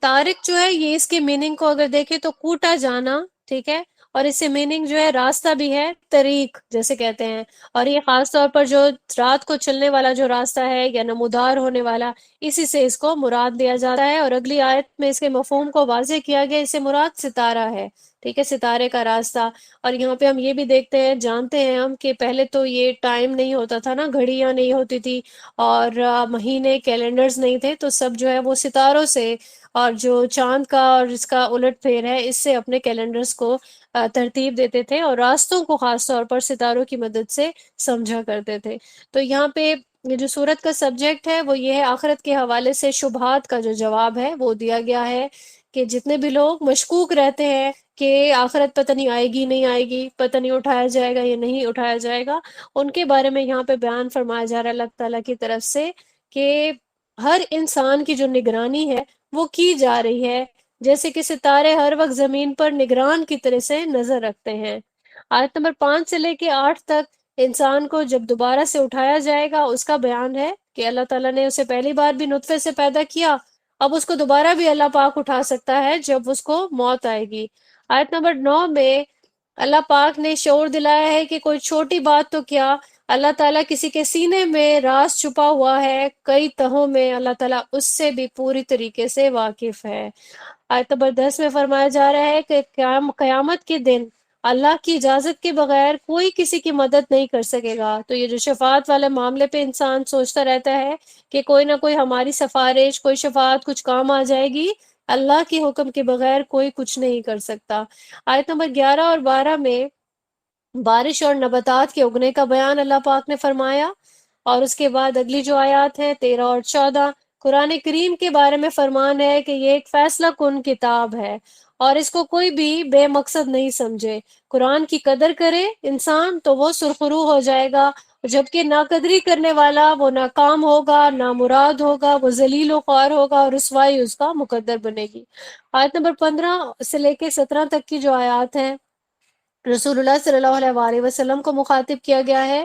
طارق جو ہے یہ اس کے میننگ کو اگر دیکھیں تو کوٹا جانا، ٹھیک ہے، اور اس سے میننگ جو ہے راستہ بھی ہے، طریق جیسے کہتے ہیں، اور یہ خاص طور پر جو رات کو چلنے والا جو راستہ ہے یا نمودار ہونے والا، اسی سے اس کو مراد دیا جاتا ہے۔ اور اگلی آیت میں اس کے مفہوم کو واضح کیا گیا، اس سے مراد ستارہ ہے، ٹھیک ہے، ستارے کا راستہ۔ اور یہاں پہ ہم یہ بھی دیکھتے ہیں، جانتے ہیں ہم کہ پہلے تو یہ ٹائم نہیں ہوتا تھا نا، گھڑیاں نہیں ہوتی تھی، اور مہینے کیلنڈرز نہیں تھے، تو سب جو ہے وہ ستاروں سے اور جو چاند کا اور اس کا الٹ پھیر ہے اس سے اپنے کیلنڈرز کو ترتیب دیتے تھے، اور راستوں کو خاص طور پر ستاروں کی مدد سے سمجھا کرتے تھے۔ تو یہاں پہ یہ جو سورت کا سبجیکٹ ہے وہ یہ ہے، آخرت کے حوالے سے شبہات کا جو جواب ہے وہ دیا گیا ہے، کہ جتنے بھی لوگ مشکوک رہتے ہیں کہ آخرت پتہ نہیں آئے گی نہیں آئے گی، پتہ نہیں اٹھایا جائے گا یا نہیں اٹھایا جائے گا، ان کے بارے میں یہاں پہ بیان فرمایا جا رہا ہے اللہ تعالیٰ کی طرف سے، کہ ہر انسان کی جو نگرانی ہے وہ کی جا رہی ہے، جیسے کہ ستارے ہر وقت زمین پر نگران کی طرح سے نظر رکھتے ہیں۔ آیت نمبر 5 سے لے کے 8 تک انسان کو جب دوبارہ سے اٹھایا جائے گا اس کا بیان ہے، کہ اللہ تعالیٰ نے اسے پہلی بار بھی نطفے سے پیدا کیا، اب اس کو دوبارہ بھی اللہ پاک اٹھا سکتا ہے جب اس کو موت آئے گی۔ آیت نمبر 9 میں اللہ پاک نے شعور دلایا ہے کہ کوئی چھوٹی بات تو کیا، اللہ تعالیٰ کسی کے سینے میں راز چھپا ہوا ہے کئی تہوں میں، اللہ تعالیٰ اس سے بھی پوری طریقے سے واقف ہے۔ آیت نمبر 10 میں فرمایا جا رہا ہے کہ قیامت کے دن اللہ کی اجازت کے بغیر کوئی کسی کی مدد نہیں کر سکے گا۔ تو یہ جو شفاعت والے معاملے پہ انسان سوچتا رہتا ہے کہ کوئی نہ کوئی ہماری سفارش، کوئی شفاعت کچھ کام آ جائے گی، اللہ کے حکم کے بغیر کوئی کچھ نہیں کر سکتا۔ آیت نمبر 11 اور 12 میں بارش اور نباتات کے اگنے کا بیان اللہ پاک نے فرمایا، اور اس کے بعد اگلی جو آیات ہیں 13 اور 14، قرآن کریم کے بارے میں فرمان ہے کہ یہ ایک فیصلہ کن کتاب ہے اور اس کو کوئی بھی بے مقصد نہیں سمجھے۔ قرآن کی قدر کرے انسان تو وہ سرخرو ہو جائے گا، جبکہ ناقدری کرنے والا وہ ناکام ہوگا، نامراد ہوگا، وہ ذلیل و خوار ہوگا، اور رسوائی اس کا مقدر بنے گی۔ آیت نمبر 15 سے لے کے 17 تک کی جو آیات ہیں، رسول اللہ صلی اللہ علیہ وآلہ وسلم کو مخاطب کیا گیا ہے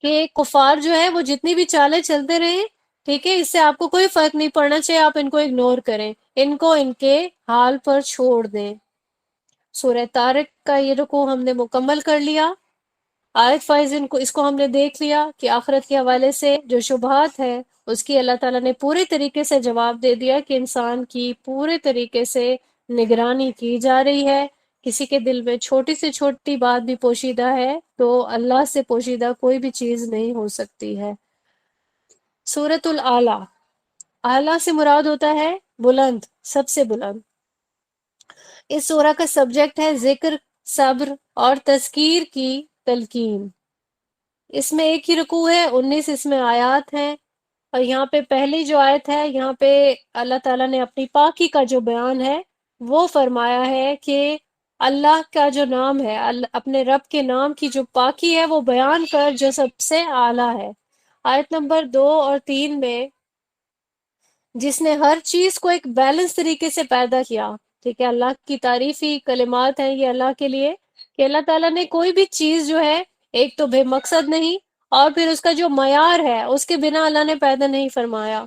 کہ کفار جو ہے وہ جتنی بھی چالیں چلتے رہیں، ٹھیک ہے، اس سے آپ کو کوئی فرق نہیں پڑنا چاہیے، آپ ان کو اگنور کریں، ان کو ان کے حال پر چھوڑ دیں۔ سورہ طارق کا یہ رکوع ہم نے مکمل کر لیا، آیت فائز اس کو ہم نے دیکھ لیا کہ آخرت کے حوالے سے جو شبہات ہے اس کی اللہ تعالیٰ نے پورے طریقے سے جواب دے دیا، کہ انسان کی پورے طریقے سے نگرانی کی جا رہی ہے، کسی کے دل میں چھوٹی سے چھوٹی بات بھی پوشیدہ ہے تو اللہ سے پوشیدہ کوئی بھی چیز نہیں ہو سکتی ہے۔ سورۃ الاعلیٰ، اعلیٰ سے مراد ہوتا ہے بلند، سب سے بلند۔ اس سورہ کا سبجیکٹ ہے ذکر، صبر اور تذکیر کی تلقین۔ اس میں ایک ہی رکوع ہے، 19 اس میں آیات ہیں، اور یہاں پہ پہلی جو آیت ہے یہاں پہ اللہ تعالیٰ نے اپنی پاکی کا جو بیان ہے وہ فرمایا ہے کہ اللہ کا جو نام ہے، اپنے رب کے نام کی جو پاکی ہے وہ بیان کر جو سب سے اعلیٰ ہے۔ آیت نمبر 2 اور 3 میں جس نے ہر چیز کو ایک بیلنس طریقے سے پیدا کیا، ٹھیک ہے، اللہ کی تعریفی کلمات ہیں یہ اللہ کے لیے، کہ اللہ تعالیٰ نے کوئی بھی چیز جو ہے ایک تو بے مقصد نہیں، اور پھر اس کا جو معیار ہے اس کے بنا اللہ نے پیدا نہیں فرمایا۔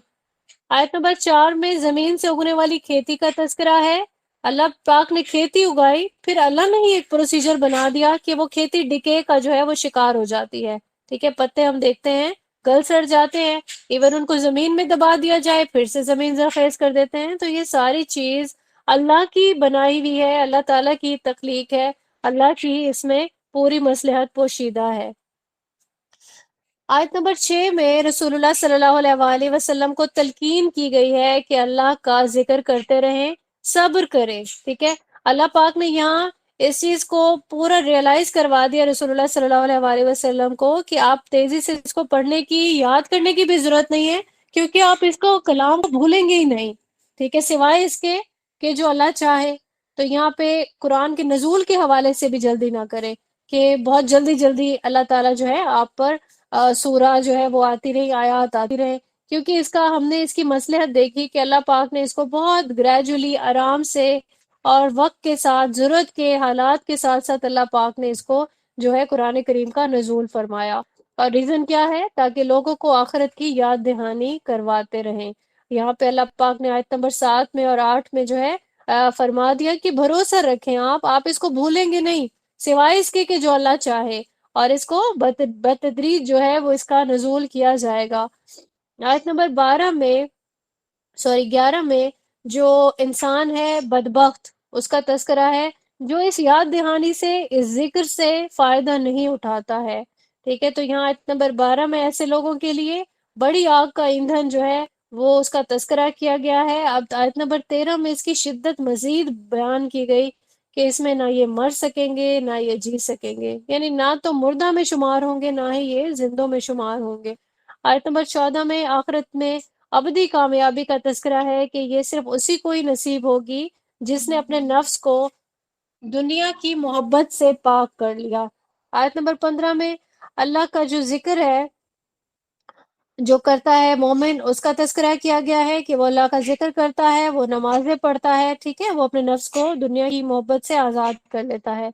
آیت نمبر 4 میں زمین سے اگنے والی کھیتی کا تذکرہ ہے، اللہ پاک نے کھیتی اگائی، پھر اللہ نے ہی ایک پروسیجر بنا دیا کہ وہ کھیتی ڈکے کا جو ہے وہ شکار ہو جاتی ہے، ٹھیک ہے، پتے ہم دیکھتے ہیں گل سڑ جاتے ہیں، ایون ان کو زمین میں دبا دیا جائے پھر سے زمین زرخیز کر دیتے ہیں، تو یہ ساری چیز اللہ کی بنائی ہوئی ہے، اللہ تعالیٰ کی تخلیق ہے، اللہ کی اس میں پوری مصلحت پوشیدہ ہے۔ آیت نمبر 6 میں رسول اللہ صلی اللہ علیہ وآلہ وسلم کو تلقین کی گئی ہے کہ اللہ کا ذکر کرتے رہیں، صبر کریں، ٹھیک ہے، اللہ پاک نے یہاں اس چیز کو پورا ریئلائز کروا دیا رسول اللہ صلی اللہ علیہ وآلہ وسلم کو کہ آپ تیزی سے اس کو پڑھنے کی، یاد کرنے کی بھی ضرورت نہیں ہے، کیونکہ آپ اس کو کلام کو بھولیں گے ہی نہیں، ٹھیک ہے، سوائے اس کے کہ جو اللہ چاہے۔ تو یہاں پہ قرآن کے نزول کے حوالے سے بھی جلدی نہ کریں کہ بہت جلدی جلدی اللہ تعالیٰ جو ہے آپ پر سورہ جو ہے وہ آتی رہی، آیات آتی رہے، کیونکہ اس کا ہم نے اس کی مصلحت دیکھی کہ اللہ پاک نے اس کو بہت گریجولی، آرام سے اور وقت کے ساتھ، ضرورت کے حالات کے ساتھ ساتھ اللہ پاک نے اس کو جو ہے قرآن کریم کا نزول فرمایا، اور ریزن کیا ہے؟ تاکہ لوگوں کو آخرت کی یاد دہانی کرواتے رہیں۔ یہاں پہ اللہ پاک نے آیت نمبر 7 میں اور 8 میں جو ہے فرما دیا کہ بھروسہ رکھیں، آپ اس کو بھولیں گے نہیں، سوائے اس کے کہ جو اللہ چاہے، اور اس کو بتدریج جو ہے وہ اس کا نزول کیا جائے گا۔ آیت نمبر 11 میں جو انسان ہے بدبخت، اس کا تذکرہ ہے جو اس یاد دہانی سے، اس ذکر سے فائدہ نہیں اٹھاتا ہے۔ ٹھیک ہے، تو یہاں آیت نمبر 12 میں ایسے لوگوں کے لیے بڑی آگ کا ایندھن جو ہے وہ اس کا تذکرہ کیا گیا ہے۔ اب آیت نمبر 13 میں اس کی شدت مزید بیان کی گئی کہ اس میں نہ یہ مر سکیں گے نہ یہ جی سکیں گے، یعنی نہ تو مردہ میں شمار ہوں گے نہ ہی یہ زندوں میں شمار ہوں گے۔ آیت نمبر 14 میں آخرت میں ابدی کامیابی کا تذکرہ ہے کہ یہ صرف اسی کو ہی نصیب ہوگی جس نے اپنے نفس کو دنیا کی محبت سے پاک کر لیا۔ آیت نمبر 15 میں اللہ کا جو ذکر ہے جو کرتا ہے مومن، اس کا تذکرہ کیا گیا ہے کہ وہ اللہ کا ذکر کرتا ہے، وہ نمازیں پڑھتا ہے، ٹھیک ہے، وہ اپنے نفس کو دنیا کی محبت سے آزاد کر لیتا ہے۔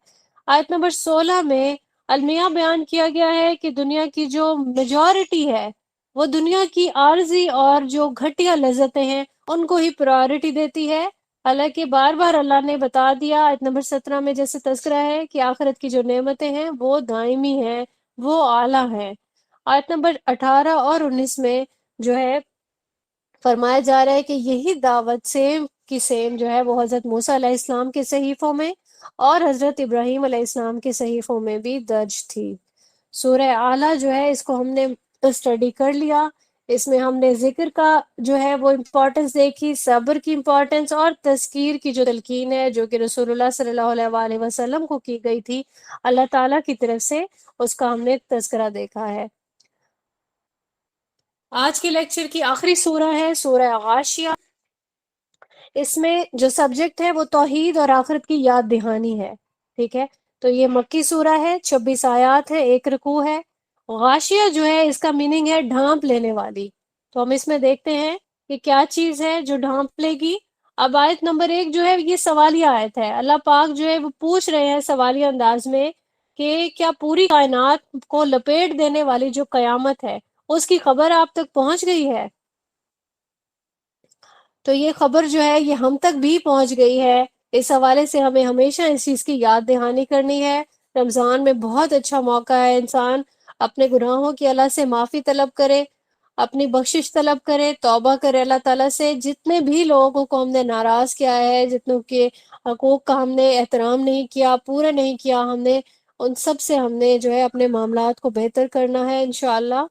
آیت نمبر 16 میں المیہ بیان کیا گیا ہے کہ دنیا کی جو میجورٹی ہے وہ دنیا کی عارضی اور جو گھٹیا لذتیں ہیں ان کو ہی پرائورٹی دیتی ہے، حالانکہ بار بار اللہ نے بتا دیا آیت نمبر 17 میں جیسے تذکرہ ہے کہ آخرت کی جو نعمتیں ہیں وہ دائمی ہیں، وہ اعلیٰ ہیں۔ آیت نمبر 18 اور 19 میں جو ہے فرمایا جا رہا ہے کہ یہی دعوت سیم کی سیم جو ہے وہ حضرت موسیٰ علیہ السلام کے صحیفوں میں اور حضرت ابراہیم علیہ السلام کے صحیفوں میں بھی درج تھی۔ سورہ اعلیٰ جو ہے اس کو ہم نے اسٹڈی کر لیا، اس میں ہم نے ذکر کا جو ہے وہ امپورٹنس دیکھی، صبر کی امپورٹنس اور تذکیر کی جو تلقین ہے جو کہ رسول اللہ صلی اللہ علیہ وآلہ وسلم کو کی گئی تھی اللہ تعالیٰ کی طرف سے، اس کا ہم نے تذکرہ دیکھا ہے۔ آج کے لیکچر کی آخری سورہ ہے سورہ غاشیہ۔ اس میں جو سبجیکٹ ہے وہ توحید اور آخرت کی یاد دہانی ہے، ٹھیک ہے، تو یہ مکی سورہ ہے، 26 آیات ہے، 1 رکوع ہے۔ غاشیہ جو ہے اس کا میننگ ہے ڈھانپ لینے والی، تو ہم اس میں دیکھتے ہیں کہ کیا چیز ہے جو ڈھانپ لے گی۔ اب آیت نمبر 1 جو ہے یہ سوالیہ آیت ہے، اللہ پاک جو ہے وہ پوچھ رہے ہیں سوالیہ انداز میں کہ کیا پوری کائنات کو لپیٹ دینے والی جو قیامت ہے اس کی خبر آپ تک پہنچ گئی ہے؟ تو یہ خبر جو ہے یہ ہم تک بھی پہنچ گئی ہے، اس حوالے سے ہمیں ہمیشہ اس چیز کی یاد دہانی کرنی ہے۔ رمضان میں بہت اچھا موقع ہے، انسان اپنے گناہوں کی اللہ سے معافی طلب کرے، اپنی بخشش طلب کرے، توبہ کرے اللہ تعالیٰ سے۔ جتنے بھی لوگوں کو ہم نے ناراض کیا ہے، جتنوں کے حقوق کا ہم نے احترام نہیں کیا، پورا نہیں کیا ہم نے، ان سب سے ہم نے جو ہے اپنے معاملات کو بہتر کرنا ہے انشاءاللہ۔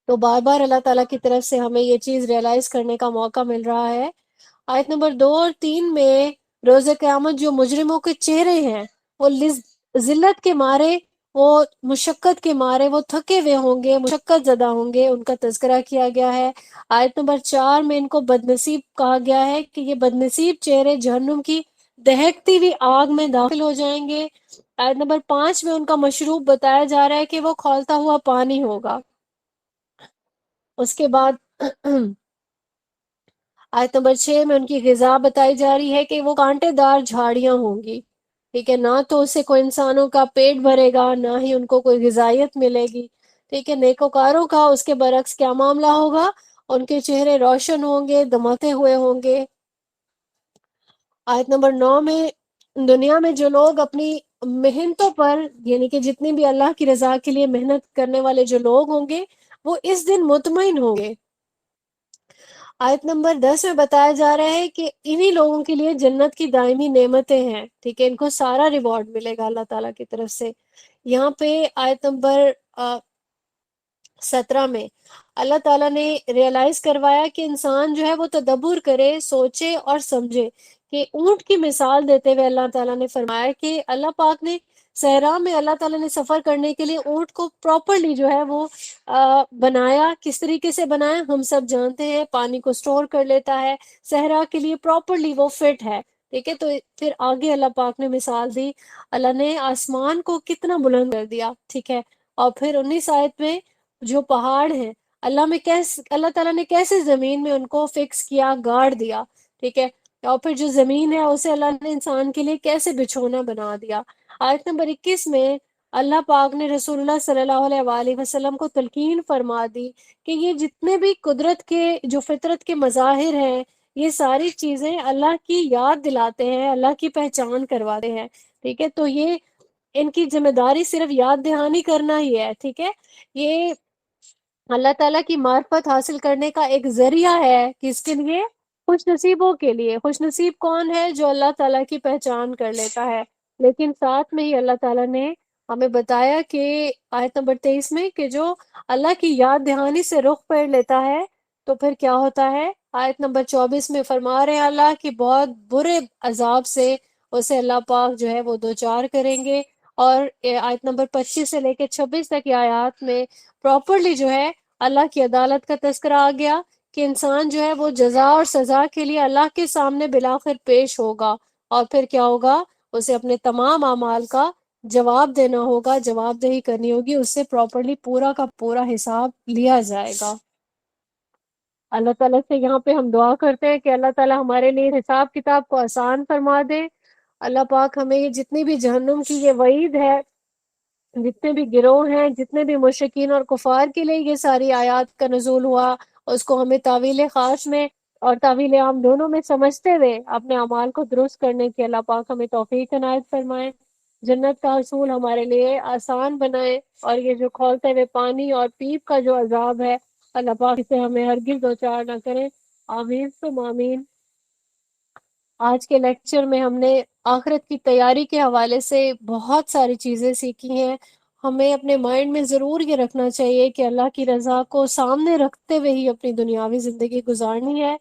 تو بار بار اللہ تعالیٰ کی طرف سے ہمیں یہ چیز ریئلائز کرنے کا موقع مل رہا ہے۔ آیت نمبر 2 اور 3 میں روز قیامت جو مجرموں کے چہرے ہیں وہ ذلت کے مارے، وہ مشقت کے مارے وہ تھکے ہوئے ہوں گے، مشقت زدہ ہوں گے، ان کا تذکرہ کیا گیا ہے۔ آیت نمبر 4 میں ان کو بدنصیب کہا گیا ہے کہ یہ بدنصیب چہرے جہنم کی دہکتی ہوئی آگ میں داخل ہو جائیں گے۔ آیت نمبر 5 میں ان کا مشروب بتایا جا رہا ہے کہ وہ کھولتا ہوا پانی ہوگا۔ اس کے بعد آیت نمبر 6 میں ان کی غذا بتائی جا رہی ہے کہ وہ کانٹے دار جھاڑیاں ہوں گی، ٹھیک ہے، نہ تو اسے کوئی انسانوں کا پیٹ بھرے گا نہ ہی ان کو کوئی غذائیت ملے گی، ٹھیک ہے۔ نیکوکاروں کا اس کے برعکس کیا معاملہ ہوگا؟ ان کے چہرے روشن ہوں گے، دمکتے ہوئے ہوں گے۔ آیت نمبر 9 میں دنیا میں جو لوگ اپنی محنتوں پر، یعنی کہ جتنی بھی اللہ کی رضا کے لیے محنت کرنے والے جو لوگ ہوں گے وہ اس دن مطمئن ہوں گے۔ آیت نمبر 10 میں بتایا جا رہا ہے کہ انہی لوگوں کے لیے جنت کی دائمی نعمتیں ہیں، ٹھیک ہے، ان کو سارا ریوارڈ ملے گا اللہ تعالیٰ کی طرف سے۔ یہاں پہ آیت نمبر 17 میں اللہ تعالیٰ نے ریئلائز کروایا کہ انسان جو ہے وہ تدبر کرے، سوچے اور سمجھے، کہ اونٹ کی مثال دیتے ہوئے اللہ تعالیٰ نے فرمایا کہ اللہ پاک نے صحرا میں اللہ تعالیٰ نے سفر کرنے کے لیے اونٹ کو پراپرلی جو ہے وہ بنایا۔ کس طریقے سے بنایا ہم سب جانتے ہیں، پانی کو سٹور کر لیتا ہے، صحرا کے لیے پراپرلی وہ فٹ ہے، ٹھیک ہے۔ تو پھر آگے اللہ پاک نے مثال دی، اللہ نے آسمان کو کتنا بلند کر دیا، ٹھیک ہے، اور پھر 19 آیت میں جو پہاڑ ہیں اللہ تعالیٰ نے کیسے زمین میں ان کو فکس کیا، گاڑ دیا، ٹھیک ہے، اور پھر جو زمین ہے اسے اللہ نے انسان کے لیے کیسے بچھونا بنا دیا۔ آیت نمبر 21 میں اللہ پاک نے رسول اللہ صلی اللہ علیہ وآلہ وسلم کو تلقین فرما دی کہ یہ جتنے بھی قدرت کے جو فطرت کے مظاہر ہیں یہ ساری چیزیں اللہ کی یاد دلاتے ہیں، اللہ کی پہچان کرواتے ہیں۔ ٹھیک ہے، تو یہ ان کی ذمہ داری صرف یاد دہانی کرنا ہی ہے، ٹھیک ہے. یہ اللہ تعالیٰ کی معرفت حاصل کرنے کا ایک ذریعہ ہے، کس کے لیے؟ خوش نصیبوں کے لیے. خوش نصیب کون ہے؟ جو اللہ تعالیٰ کی پہچان کر لیتا ہے. لیکن ساتھ میں ہی اللہ تعالیٰ نے ہمیں بتایا کہ آیت نمبر 23 میں کہ جو اللہ کی یاد دہانی سے رخ پھیر لیتا ہے تو پھر کیا ہوتا ہے؟ آیت نمبر 24 میں فرما رہے ہیں اللہ کہ بہت برے عذاب سے اسے اللہ پاک جو ہے وہ دوچار کریں گے. اور آیت نمبر 25 سے لے کے 26 تک کی آیات میں پراپرلی جو ہے اللہ کی عدالت کا تذکرہ آ گیا کہ انسان جو ہے وہ جزا اور سزا کے لیے اللہ کے سامنے بالآخر پیش ہوگا، اور پھر کیا ہوگا؟ اسے اپنے تمام اعمال کا جواب دینا ہوگا، جواب دہی کرنی ہوگی، اس سے پراپرلی پورا کا پورا حساب لیا جائے گا. اللہ تعالیٰ سے یہاں پہ ہم دعا کرتے ہیں کہ اللہ تعالیٰ ہمارے لیے حساب کتاب کو آسان فرما دے. اللہ پاک ہمیں یہ جتنی بھی جہنم کی یہ وعید ہے، جتنے بھی گروہ ہیں، جتنے بھی مشرکین اور کفار کے لیے یہ ساری آیات کا نزول ہوا، اس کو ہمیں تعویل خاص میں اور تعویل عام دونوں میں سمجھتے ہوئے اپنے اعمال کو درست کرنے کی اللہ پاک ہمیں توفیق عنایت فرمائے. جنت کا حصول ہمارے لیے آسان بنائے، اور یہ جو کھولتے ہوئے پانی اور پیپ کا جو عذاب ہے اللہ پاک اسے ہمیں ہرگز دوچار نہ کرے. آمین ثم آمین. آج کے لیکچر میں ہم نے آخرت کی تیاری کے حوالے سے بہت ساری چیزیں سیکھی ہیں. ہمیں اپنے مائنڈ میں ضرور یہ رکھنا چاہیے کہ اللہ کی رضا کو سامنے رکھتے ہوئے ہی اپنی دنیاوی زندگی گزارنی ہے.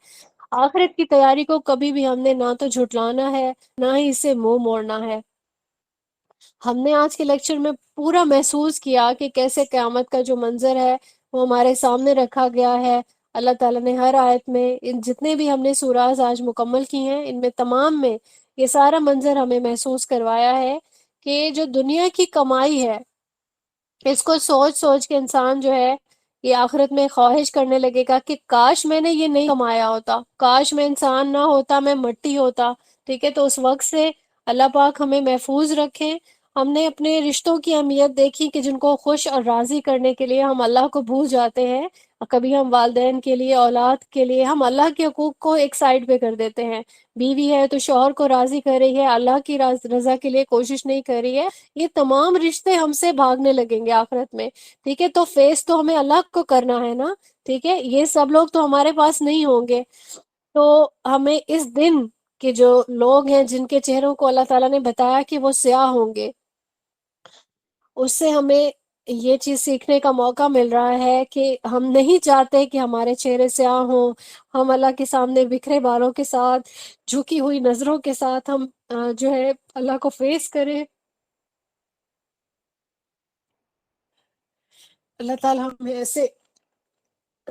آخرت کی تیاری کو کبھی بھی ہم نے نہ تو جھٹلانا ہے، نہ ہی اسے منہ موڑنا ہے. ہم نے آج کے لیکچر میں پورا محسوس کیا کہ کیسے قیامت کا جو منظر ہے وہ ہمارے سامنے رکھا گیا ہے. اللہ تعالیٰ نے ہر آیت میں ان جتنے بھی ہم نے سوراز آج مکمل کی ہیں ان میں تمام میں یہ سارا منظر ہمیں محسوس کروایا ہے کہ جو دنیا کی کمائی ہے اس کو سوچ سوچ کے انسان جو ہے یہ آخرت میں خواہش کرنے لگے گا کہ کاش میں نے یہ نہیں کمایا ہوتا، کاش میں انسان نہ ہوتا، میں مٹی ہوتا. ٹھیک ہے، تو اس وقت سے اللہ پاک ہمیں محفوظ رکھیں. ہم نے اپنے رشتوں کی اہمیت دیکھی کہ جن کو خوش اور راضی کرنے کے لیے ہم اللہ کو بھول جاتے ہیں. کبھی ہم والدین کے لیے، اولاد کے لیے ہم اللہ کے حقوق کو ایک سائڈ پہ کر دیتے ہیں. بیوی ہے تو شوہر کو راضی کر رہی ہے، اللہ کی رضا کے لیے کوشش نہیں کر رہی ہے. یہ تمام رشتے ہم سے بھاگنے لگیں گے آخرت میں. ٹھیک ہے، تو فیس تو ہمیں اللہ کو کرنا ہے نا. ٹھیک ہے، یہ سب لوگ تو ہمارے پاس نہیں ہوں گے. تو ہمیں اس دن کے جو لوگ ہیں جن کے چہروں کو اللہ تعالیٰ نے بتایا کہ وہ سیاہ ہوں گے، اس سے ہمیں یہ چیز سیکھنے کا موقع مل رہا ہے کہ ہم نہیں چاہتے کہ ہمارے چہرے سیاہ ہوں. ہم اللہ کے سامنے بکھرے بالوں کے ساتھ، جھکی ہوئی نظروں کے ساتھ ہم جو ہے اللہ کو فیس کریں. اللہ تعالیٰ ہمیں ایسے